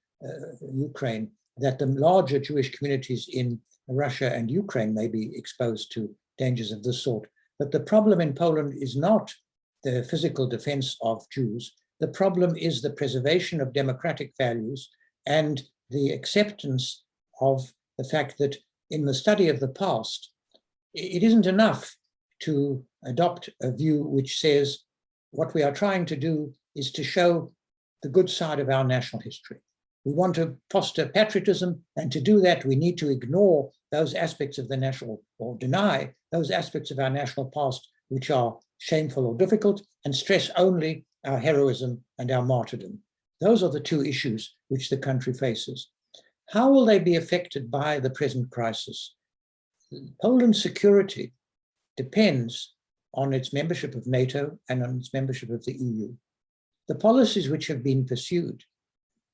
S3: Ukraine, that the larger Jewish communities in Russia and Ukraine may be exposed to dangers of this sort. But the problem in Poland is not the physical defense of Jews. The problem is the preservation of democratic values and the acceptance of the fact that in the study of the past, it isn't enough to adopt a view which says what we are trying to do is to show the good side of our national history. We want to foster patriotism, and to do that, we need to ignore those aspects of the national, or deny those aspects of our national past which are shameful or difficult, and stress only our heroism and our martyrdom. Those are the two issues which the country faces. How will they be affected by the present crisis? Poland's security depends on its membership of NATO and on its membership of the EU. The policies which have been pursued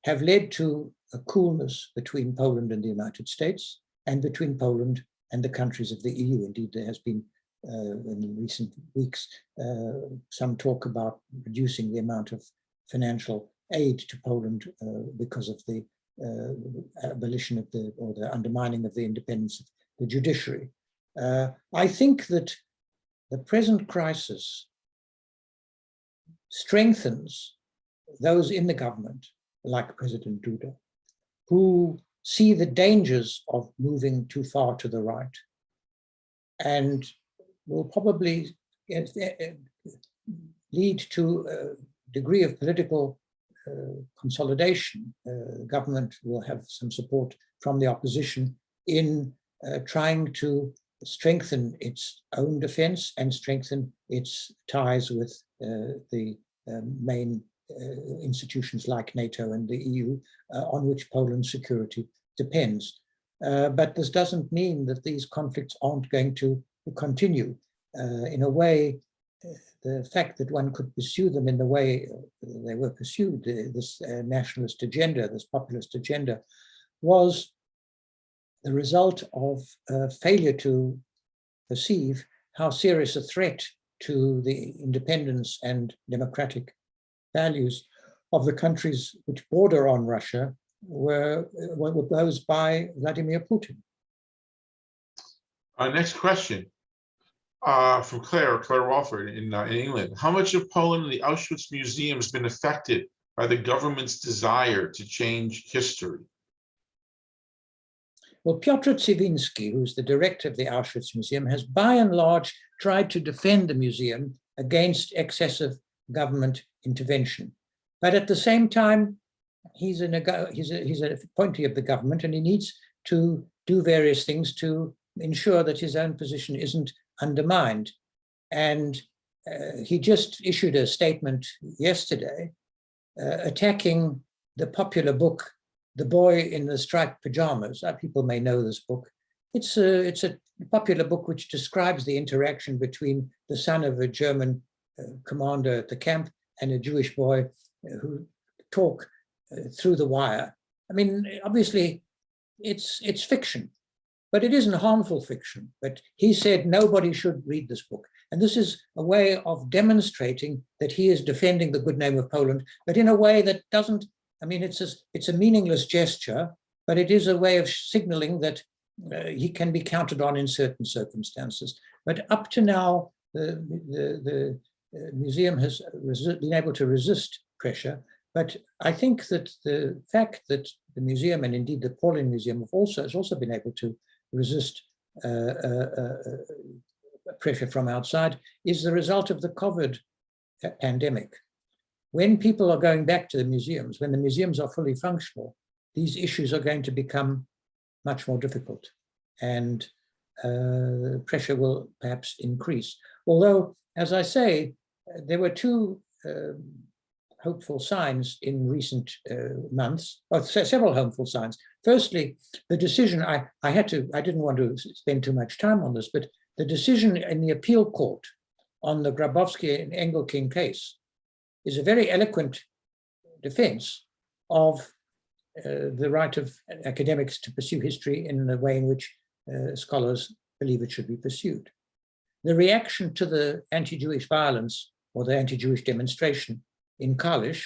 S3: have led to a coolness between Poland and the United States and between Poland and the countries of the EU. Indeed, there has been, in recent weeks, some talk about reducing the amount of financial aid to Poland because of the abolition of or the undermining of the independence of the judiciary. I think that the present crisis strengthens those in the government, like President Duda, who see the dangers of moving too far to the right, and will probably lead to a degree of political consolidation. Government will have some support from the opposition in trying to strengthen its own defense and strengthen its ties with the main institutions like NATO and the EU, on which Poland's security depends. But this doesn't mean that these conflicts aren't going to continue. In a way, the fact that one could pursue them in the way they were pursued, this nationalist agenda, this populist agenda, was the result of failure to perceive how serious a threat to the independence and democratic values of the countries which border on Russia were posed by Vladimir Putin.
S2: Next question from Claire Walford in England. How much of Poland and the Auschwitz Museum has been affected by the government's desire to change history?
S3: Well, Piotr Tsiwiński, who's the director of the Auschwitz Museum, has by and large tried to defend the museum against excessive government intervention. But at the same time, he's an appointee of the government, and he needs to do various things to ensure that his own position isn't undermined. And he just issued a statement yesterday attacking the popular book, The Boy in the Striped Pajamas. People may know this book. It's a popular book which describes the interaction between the son of a German commander at the camp and a Jewish boy who talk through the wire. I mean, obviously, it's fiction, but it isn't harmful fiction. But he said nobody should read this book. And this is a way of demonstrating that he is defending the good name of Poland, but in a way that doesn't, I mean, it's a meaningless gesture, but it is a way of signaling that he can be counted on in certain circumstances. But up to now, the museum has been able to resist pressure. But I think that the fact that the museum, and indeed the Pauline Museum, has also been able to resist pressure from outside is the result of the COVID pandemic. When people are going back to the museums, when the museums are fully functional, these issues are going to become much more difficult, and pressure will perhaps increase. Although, as I say, there were two hopeful signs in recent months, or several hopeful signs. Firstly, the decision, I didn't want to spend too much time on this, but the decision in the appeal court on the Grabowski and Engelking case is a very eloquent defense of the right of academics to pursue history in the way in which scholars believe it should be pursued. The reaction to the anti-Jewish violence or the anti-Jewish demonstration in Kalisz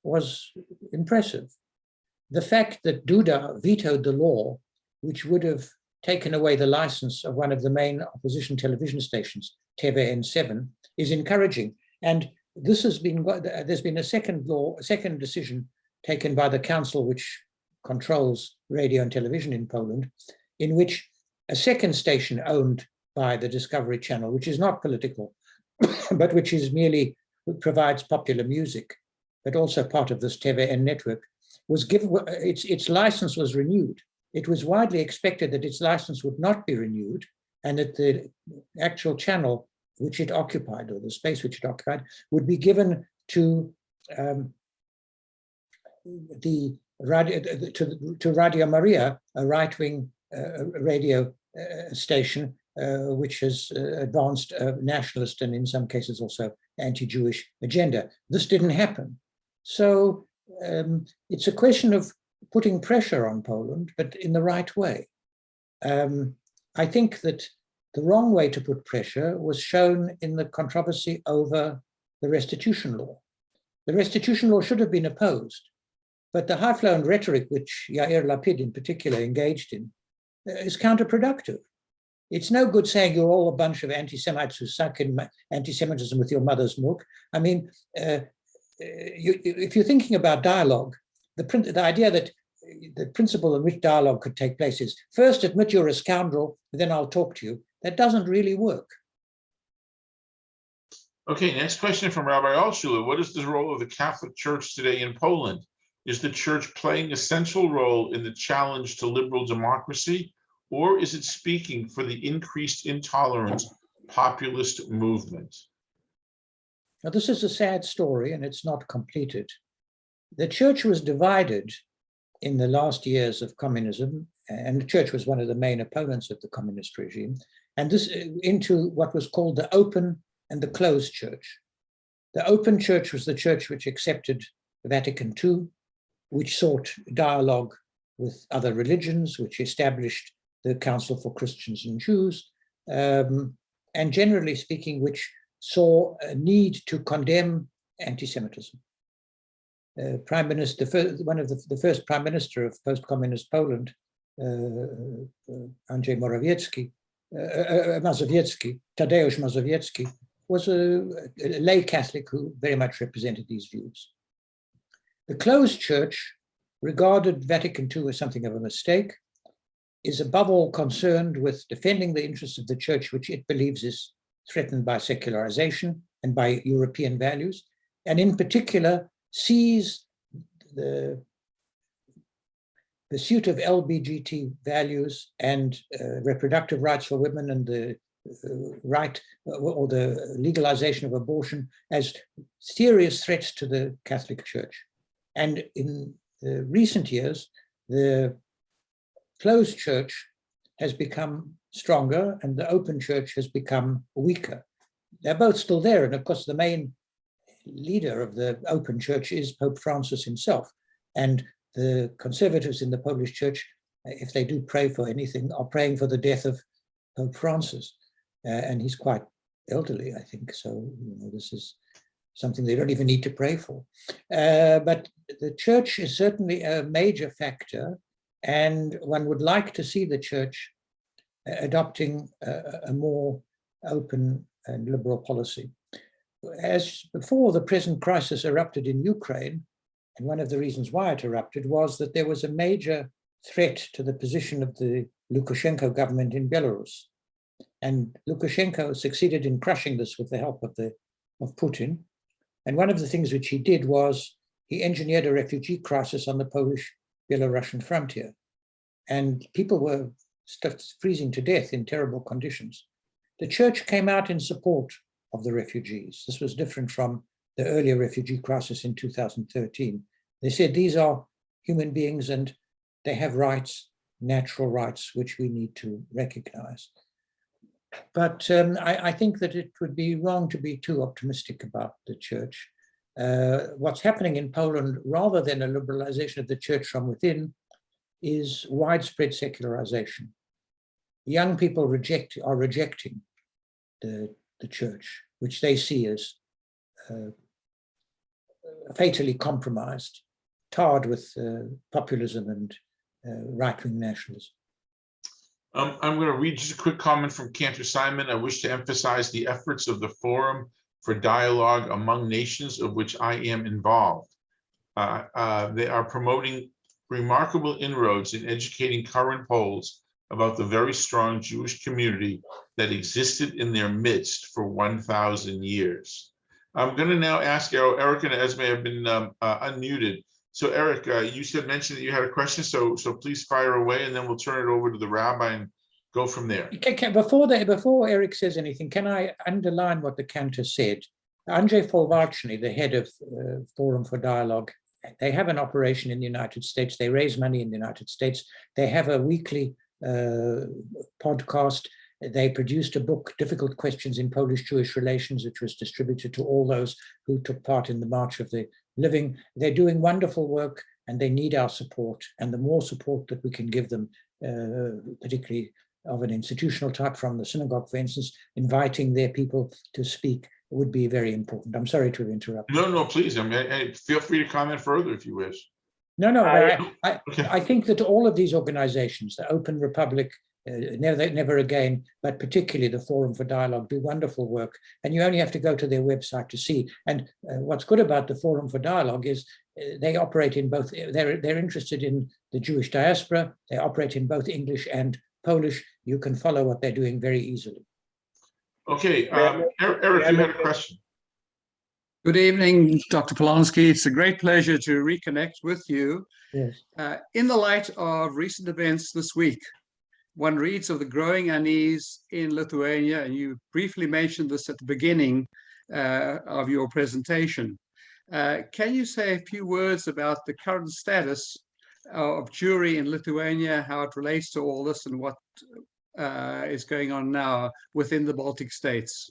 S3: was impressive. The fact that Duda vetoed the law, which would have taken away the license of one of the main opposition television stations, TVN7, is encouraging. And this has been, there's been a second decision taken by the council which controls radio and television in Poland, in which a second station owned by the Discovery Channel, which is not political, but which is merely provides popular music, but also part of this TVN network, was given, its license was renewed. It was widely expected that its license would not be renewed, and that the actual channel which it occupied, or the space which it occupied, would be given to Radio Maria, a right-wing radio station, which has advanced a nationalist and in some cases also anti-Jewish agenda. This didn't happen. So it's a question of putting pressure on Poland, but in the right way. I think that the wrong way to put pressure was shown in the controversy over the restitution law. The restitution law should have been opposed, but the high-flown rhetoric which Yair Lapid in particular engaged in is counterproductive. It's no good saying you're all a bunch of anti-Semites who suck in anti-Semitism with your mother's milk. I mean, if you're thinking about dialogue, the idea that the principle in which dialogue could take place is first admit you're a scoundrel, then I'll talk to you. That doesn't really work.
S2: Okay, next question from Rabbi Altshuler. What is the role of the Catholic Church today in Poland? Is the church playing a central role in the challenge to liberal democracy, or is it speaking for the increased intolerant populist movement?
S3: Now, this is a sad story, and it's not completed. The church was divided in the last years of communism, and the church was one of the main opponents of the communist regime, and this into what was called the open and the closed church. The open church was the church which accepted Vatican II, which sought dialogue with other religions, which established the Council for Christians and Jews, and generally speaking, which saw a need to condemn anti-Semitism. Prime Minister, one of the first Prime Minister of post-communist Poland, Andrzej Mazowiecki, Tadeusz Mazowiecki, was a lay Catholic who very much represented these views. The closed church regarded Vatican II as something of a mistake, is above all concerned with defending the interests of the church, which it believes is threatened by secularization and by European values, and in particular sees the pursuit of LGBT values and reproductive rights for women and the right or the legalization of abortion as serious threats to the Catholic Church. And in recent years, the closed church has become stronger and the open church has become weaker. They're both still there. And of course, the main leader of the open church is Pope Francis himself. And the conservatives in the Polish church, if they do pray for anything, are praying for the death of Pope Francis. And he's quite elderly, I think. So this is something they don't even need to pray for. But the church is certainly a major factor, and one would like to see the church adopting a more open and liberal policy. As before the present crisis erupted in Ukraine, and one of the reasons why it erupted was that there was a major threat to the position of the Lukashenko government in Belarus. And Lukashenko succeeded in crushing this with the help of Putin. And one of the things which he did was he engineered a refugee crisis on the Polish-Belarusian frontier. And people were freezing to death in terrible conditions. The church came out in support of the refugees. This was different from the earlier refugee crisis in 2013. They said these are human beings and they have rights, natural rights, which we need to recognize. But I think that it would be wrong to be too optimistic about the church. What's happening in Poland, rather than a liberalization of the church from within, is widespread secularization. Young people are rejecting the church, which they see as fatally compromised, tarred with populism and right-wing nationalism.
S2: I'm going to read just a quick comment from Cantor Simon. I wish to emphasize the efforts of the Forum for Dialogue Among Nations, of which I am involved. They are promoting remarkable inroads in educating current Poles about the very strong Jewish community that existed in their midst for 1,000 years. I'm going to now ask Eric and Esme have been unmuted. So Eric, you mentioned that you had a question, so please fire away, and then we'll turn it over to the rabbi and go from there.
S3: Before Eric says anything, can I underline what the cantor said? Andrzej Folwarczny, the head of Forum for Dialogue, they have an operation in the United States. They raise money in the United States. They have a weekly podcast. They produced a book, Difficult Questions in Polish-Jewish Relations, which was distributed to all those who took part in the March of the Living. They're doing wonderful work and they need our support. And the more support that we can give them, particularly of an institutional type from the synagogue, for instance, inviting their people to speak would be very important. I'm sorry to interrupt.
S2: No, please. I mean, feel free to comment further if you wish.
S3: No, I think that all of these organizations, the Open Republic, Never Again, but particularly the Forum for Dialogue, do wonderful work. And you only have to go to their website to see. And what's good about the Forum for Dialogue is they operate in both, they're interested in the Jewish diaspora, they operate in both English and Polish. You can follow what they're doing very easily.
S2: Okay, Eric, you had a question.
S4: Good evening, Dr. Polonsky. It's a great pleasure to reconnect with you.
S3: Yes.
S4: In the light of recent events this week, one reads of the growing unease in Lithuania, and you briefly mentioned this at the beginning of your presentation. Can you say a few words about the current status of Jewry in Lithuania, how it relates to all this, and what is going on now within the Baltic states?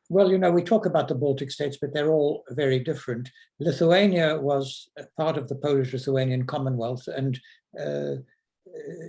S3: Well, you know, we talk about the Baltic states, but they're all very different. Lithuania was part of the Polish-Lithuanian Commonwealth, and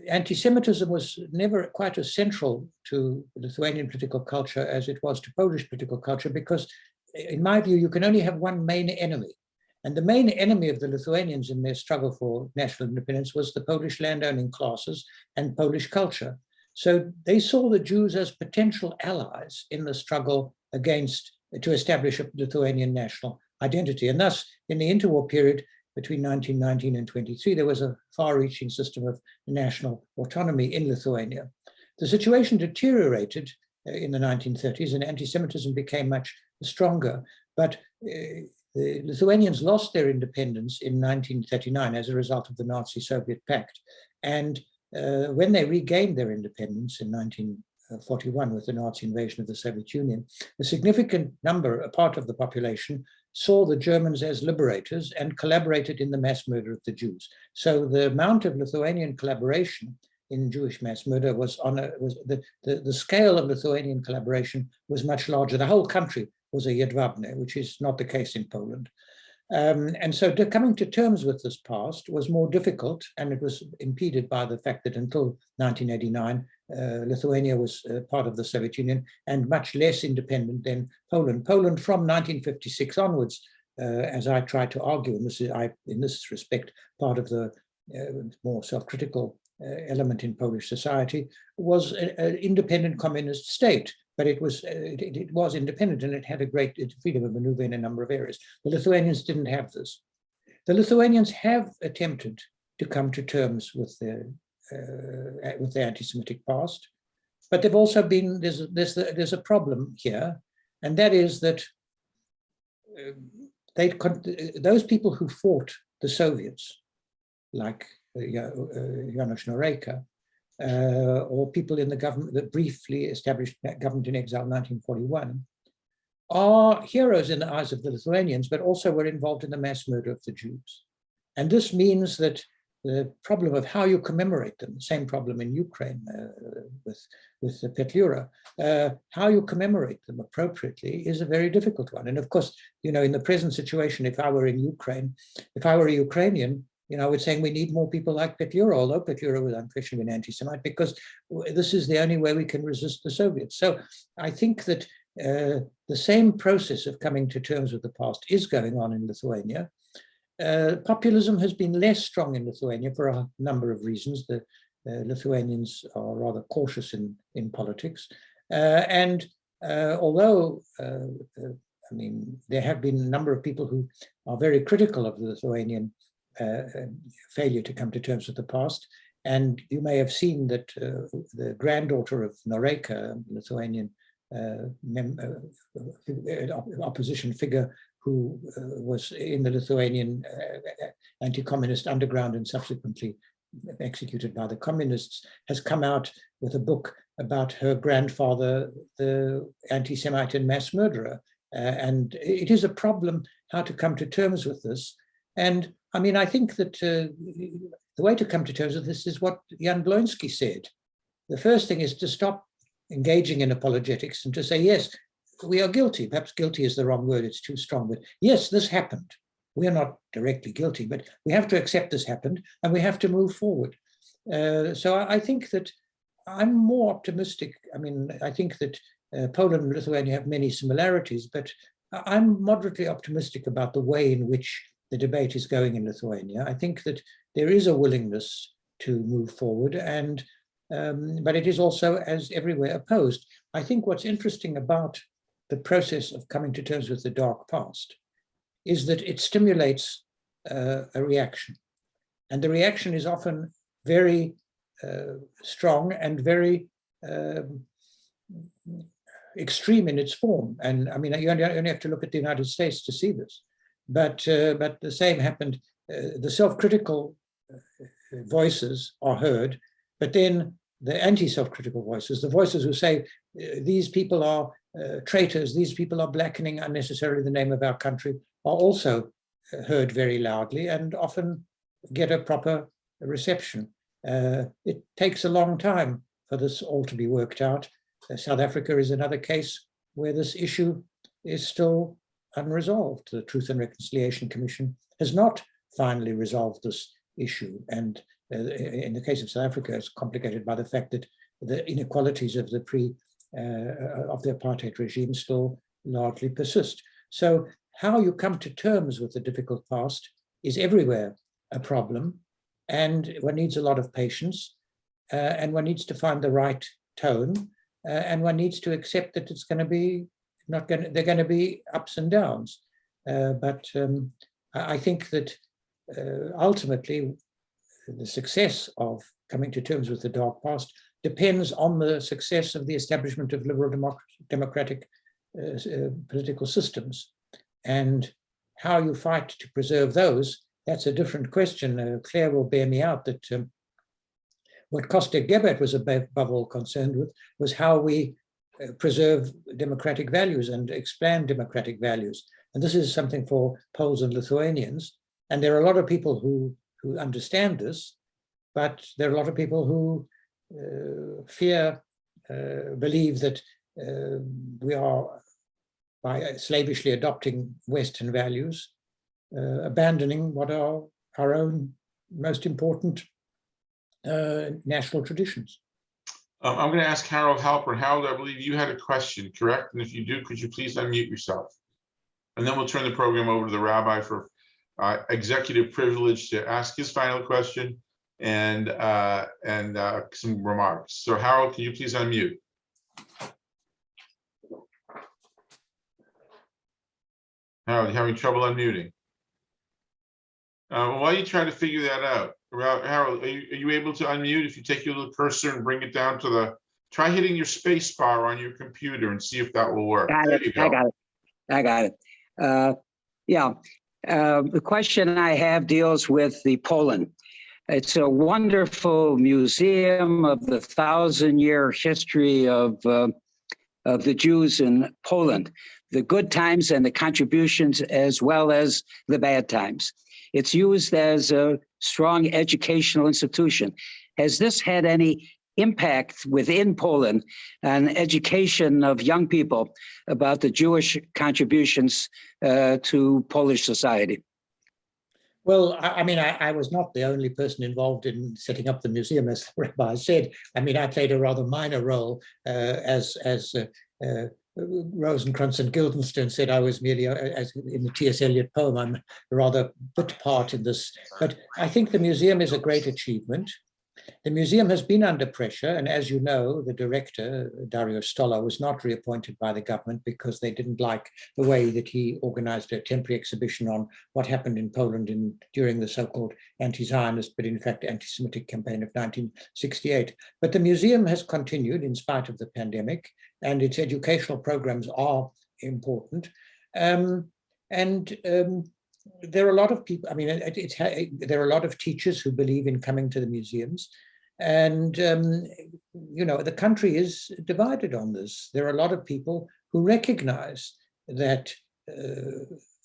S3: anti-Semitism was never quite as central to Lithuanian political culture as it was to Polish political culture, because in my view, you can only have one main enemy. And the main enemy of the Lithuanians in their struggle for national independence was the Polish landowning classes and Polish culture. So they saw the Jews as potential allies in the struggle to establish a Lithuanian national identity. And thus, in the interwar period between 1919 and 23, there was a far-reaching system of national autonomy in Lithuania. The situation deteriorated in the 1930s, and anti-Semitism became much stronger. But the Lithuanians lost their independence in 1939 as a result of the Nazi-Soviet pact. And when they regained their independence in 1941 with the Nazi invasion of the Soviet Union, a significant number, a part of the population, saw the Germans as liberators and collaborated in the mass murder of the Jews. So the amount of Lithuanian collaboration in Jewish mass murder was the scale of Lithuanian collaboration was much larger. The whole country was a Jedwabne, which is not the case in Poland. And so coming to terms with this past was more difficult, and it was impeded by the fact that until 1989, Lithuania was part of the Soviet Union and much less independent than Poland. Poland from 1956 onwards, as I try to argue, and this is in this respect part of the more self-critical element in Polish society, was an independent communist state. But it was independent, and it had a great freedom of maneuver in a number of areas. The Lithuanians didn't have this. The Lithuanians have attempted to come to terms with their anti-Semitic past, but they've also been, there's a problem here, and that is that those people who fought the Soviets, like Janusz Norejka, or people in the government that briefly established government in exile in 1941, are heroes in the eyes of the Lithuanians, but also were involved in the mass murder of the Jews. And this means that the problem of how you commemorate them, the same problem in Ukraine with the Petlura, how you commemorate them appropriately is a very difficult one. And of course, you know, in the present situation, if I were in Ukraine, if I were a Ukrainian, you know, I would say we need more people like Petlura, although Petlura was unquestionably an anti-Semite, because this is the only way we can resist the Soviets. So I think that the same process of coming to terms with the past is going on in Lithuania. Populism has been less strong in Lithuania for a number of reasons. The Lithuanians are rather cautious in politics. Although, I mean, there have been a number of people who are very critical of the Lithuanian failure to come to terms with the past. And you may have seen that the granddaughter of Norejka, Lithuanian opposition figure who was in the Lithuanian anti-communist underground and subsequently executed by the communists, has come out with a book about her grandfather, the anti-Semite and mass murderer. And it is a problem how to come to terms with this. And I mean, I think that the way to come to terms with this is what Jan Blonsky said. The first thing is to stop engaging in apologetics and to say, yes, we are guilty. Perhaps guilty is the wrong word, it's too strong, but yes, this happened. We are not directly guilty, but we have to accept this happened and we have to move forward. So I think that I'm more optimistic. I mean, I think that Poland and Lithuania have many similarities, but I'm moderately optimistic about the way in which the debate is going in Lithuania. I think that there is a willingness to move forward, and but it is also, as everywhere, opposed. I think what's interesting about the process of coming to terms with the dark past is that it stimulates a reaction, and the reaction is often very strong and very extreme in its form. And I mean, you only have to look at the United States to see this. But the same happened. The self-critical voices are heard, but then the anti-self-critical voices, the voices who say these people are traitors, these people are blackening unnecessarily the name of our country, are also heard very loudly and often get a proper reception. It takes a long time for this all to be worked out. South Africa is another case where this issue is still unresolved. The Truth and Reconciliation Commission has not finally resolved this issue. And in the case of South Africa, it's complicated by the fact that the inequalities of the apartheid regime still largely persist. So how you come to terms with the difficult past is everywhere a problem, and one needs a lot of patience, and one needs to find the right tone, and one needs to accept that it's going to be there are going to be ups and downs. But I think that ultimately the success of coming to terms with the dark past depends on the success of the establishment of liberal democratic political systems. And how you fight to preserve those, that's a different question. Claire will bear me out that what Kostek Gebert was above all concerned with was how we preserve democratic values and expand democratic values. And this is something for Poles and Lithuanians. And there are a lot of people who understand this, but there are a lot of people who believe that we are, by slavishly adopting Western values, abandoning what are our own most important national traditions.
S2: I'm going to ask Harold Halpern. Harold, I believe you had a question, correct? And if you do, could you please unmute yourself? And then we'll turn the program over to the rabbi for executive privilege to ask his final question and some remarks. So Harold, can you please unmute? Harold, you having trouble unmuting? While you try to figure that out, Harold, are you able to unmute? If you take your little cursor and bring it down to try hitting your space bar on your computer and see if that will work. There you go.
S5: I got it. The question I have deals with the Poland. It's a wonderful museum of the 1,000-year history of the Jews in Poland, the good times and the contributions as well as the bad times. It's used as a strong educational institution. Has this had any impact within Poland on education of young people about the Jewish contributions to Polish society?
S3: Well, I mean, I was not the only person involved in setting up the museum, as the rabbi said. I mean, I played a rather minor role as Rosencrantz and Guildenstern said. I was merely, as in the T.S. Eliot poem, I'm a rather bit part in this. But I think the museum is a great achievement. The museum has been under pressure, and as you know, the director, Dario Stoller, was not reappointed by the government because they didn't like the way that he organized a temporary exhibition on what happened in Poland during the so-called anti-Zionist, but in fact anti-Semitic campaign of 1968. But the museum has continued in spite of the pandemic, and its educational programs are important. There are a lot of people, I mean, there are a lot of teachers who believe in coming to the museums. And, you know, the country is divided on this. There are a lot of people who recognize that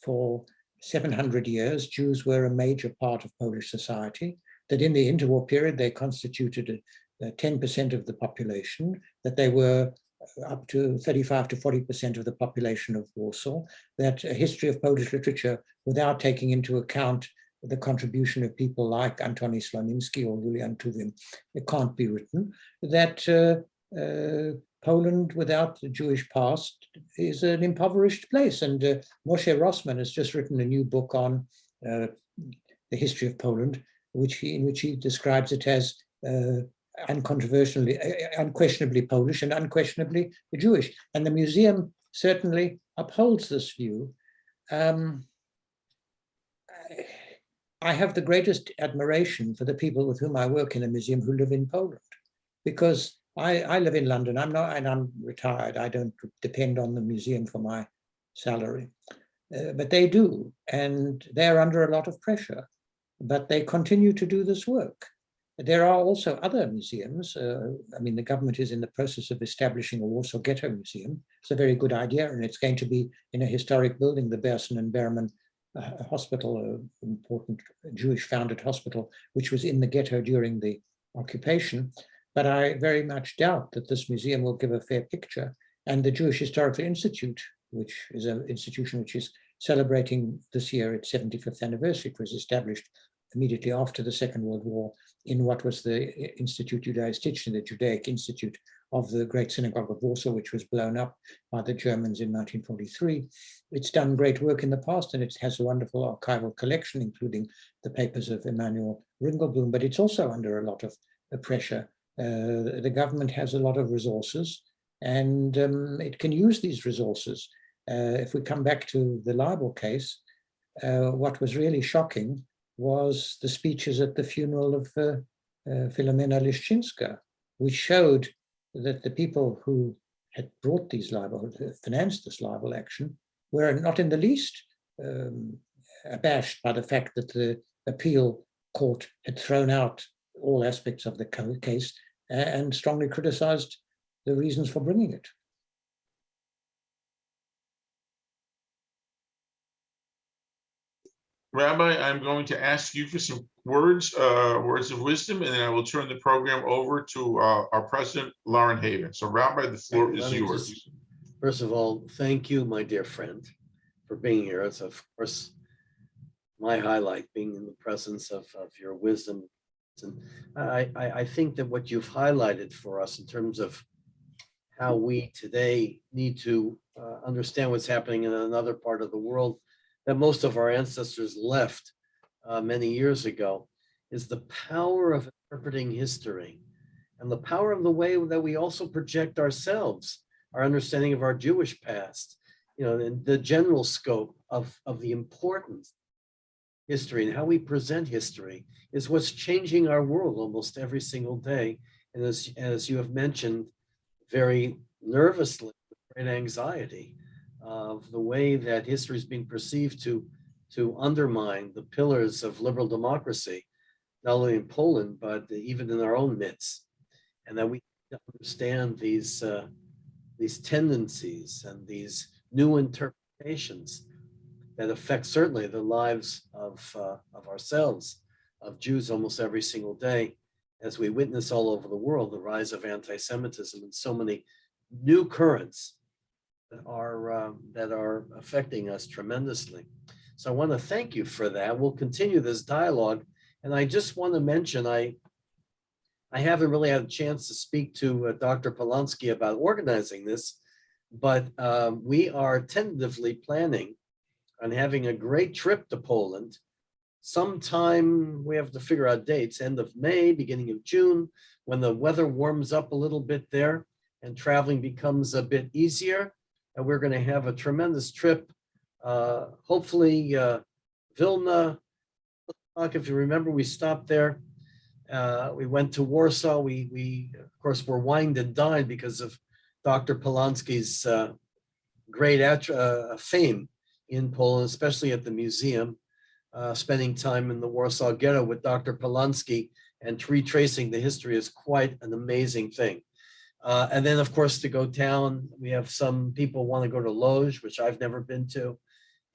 S3: for 700 years, Jews were a major part of Polish society, that in the interwar period, they constituted 10% of the population, that they were up to 35 to 40% of the population of Warsaw, that a history of Polish literature, without taking into account the contribution of people like Antoni Slonimski or Julian Tuwim, it can't be written, that Poland without the Jewish past is an impoverished place. And Moshe Rossman has just written a new book on the history of Poland, in which he describes it as unquestionably Polish and unquestionably Jewish. And the museum certainly upholds this view. I have the greatest admiration for the people with whom I work in a museum who live in Poland, because I live in London. I'm retired. I don't depend on the museum for my salary, but they do, and they're under a lot of pressure, but they continue to do this work. There are also other museums. I mean, the government is in the process of establishing a Warsaw Ghetto Museum. It's a very good idea, and it's going to be in a historic building, the Bersen and Berman Hospital, an important Jewish-founded hospital, which was in the ghetto during the occupation. But I very much doubt that this museum will give a fair picture. And the Jewish Historical Institute, which is an institution which is celebrating this year its 75th anniversary, it was established immediately after the Second World War in what was the Institut Judaisticzny, the Judaic Institute of the Great Synagogue of Warsaw, which was blown up by the Germans in 1943. It's done great work in the past, and it has a wonderful archival collection, including the papers of Emanuel Ringelblum, but it's also under a lot of pressure. The government has a lot of resources, and it can use these resources. If we come back to the Libel case, what was really shocking was the speeches at the funeral of Filomena Liszczynska, which showed that the people who had brought these libel, financed this libel action, were not in the least abashed by the fact that the appeal court had thrown out all aspects of the case and strongly criticized the reasons for bringing it.
S2: Rabbi, I'm going to ask you for some words of wisdom, and then I will turn the program over to our president, Lauren Haven. So Rabbi, the floor is yours.
S1: First of all, thank you, my dear friend, for being here. It's of course my highlight, being in the presence of your wisdom. And I think that what you've highlighted for us in terms of how we today need to understand what's happening in another part of the world that most of our ancestors left many years ago is the power of interpreting history and the power of the way that we also project ourselves, our understanding of our Jewish past, you know, and the general scope of the importance of history and how we present history is what's changing our world almost every single day. And as you have mentioned, very nervously, with great anxiety, of the way that history is being perceived to undermine the pillars of liberal democracy, not only in Poland, but even in our own midst. And that we understand these tendencies and these new interpretations that affect certainly the lives of ourselves, of Jews almost every single day, as we witness all over the world the rise of anti-Semitism and so many new currents that are affecting us tremendously. So I want to thank you for that. We'll continue this dialogue. And I just want to mention, I haven't really had a chance to speak to Dr. Polonsky about organizing this, but we are tentatively planning on having a great trip to Poland. Sometime, we have to figure out dates, end of May, beginning of June, when the weather warms up a little bit there and traveling becomes a bit easier. And we're going to have a tremendous trip. Hopefully, Vilna, if you remember, we stopped there. We went to Warsaw. We of course, were wined and dined because of Dr. Polonsky's great fame in Poland, especially at the museum, spending time in the Warsaw Ghetto with Dr. Polonsky and retracing the history is quite an amazing thing. And then, of course, to go down, we have some people want to go to Lodz, which I've never been to,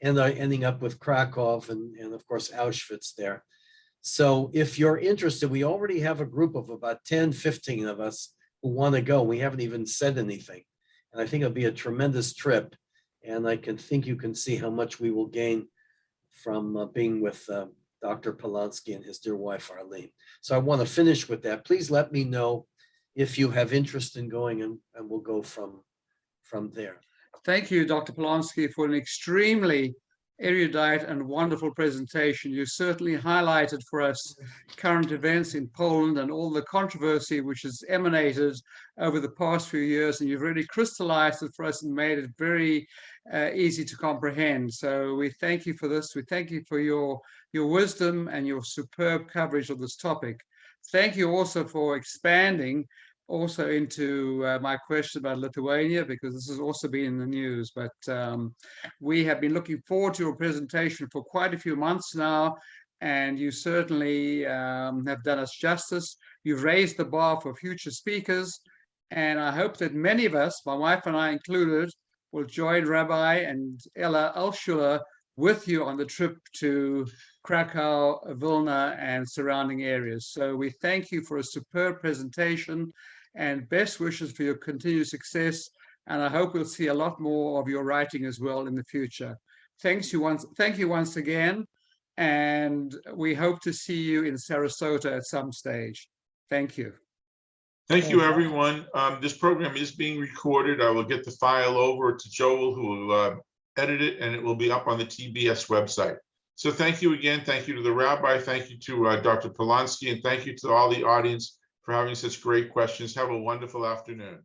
S1: and ending up with Krakow and of course, Auschwitz there. So if you're interested, we already have a group of about 10, 15 of us who want to go. We haven't even said anything. And I think it'll be a tremendous trip. And I think you can see how much we will gain from being with Dr. Polonsky and his dear wife, Arlene. So I want to finish with that. Please let me know if you have interest in going, and we'll go from there.
S4: Thank you, Dr. Polonsky, for an extremely erudite and wonderful presentation. You certainly highlighted for us current events in Poland and all the controversy which has emanated over the past few years, and you've really crystallized it for us and made it very easy to comprehend. So we thank you for this. We thank you for your wisdom and your superb coverage of this topic. Thank you also for expanding also into my question about Lithuania, because this has also been in the news. But we have been looking forward to your presentation for quite a few months now, and you certainly have done us justice. You've raised the bar for future speakers, and I hope that many of us, my wife and I included, will join Rabbi and Ella Altshuler with you on the trip to Krakow, Vilna, and surrounding areas. So we thank you for a superb presentation and best wishes for your continued success. And I hope we'll see a lot more of your writing as well in the future. Thank you once again. And we hope to see you in Sarasota at some stage. Thank you.
S2: Thank you, everyone. This program is being recorded. I will get the file over to Joel, who will edit it, and it will be up on the TBS website. So thank you again. Thank you to the rabbi. Thank you to Dr. Polonsky, and thank you to all the audience for having such great questions. Have a wonderful afternoon.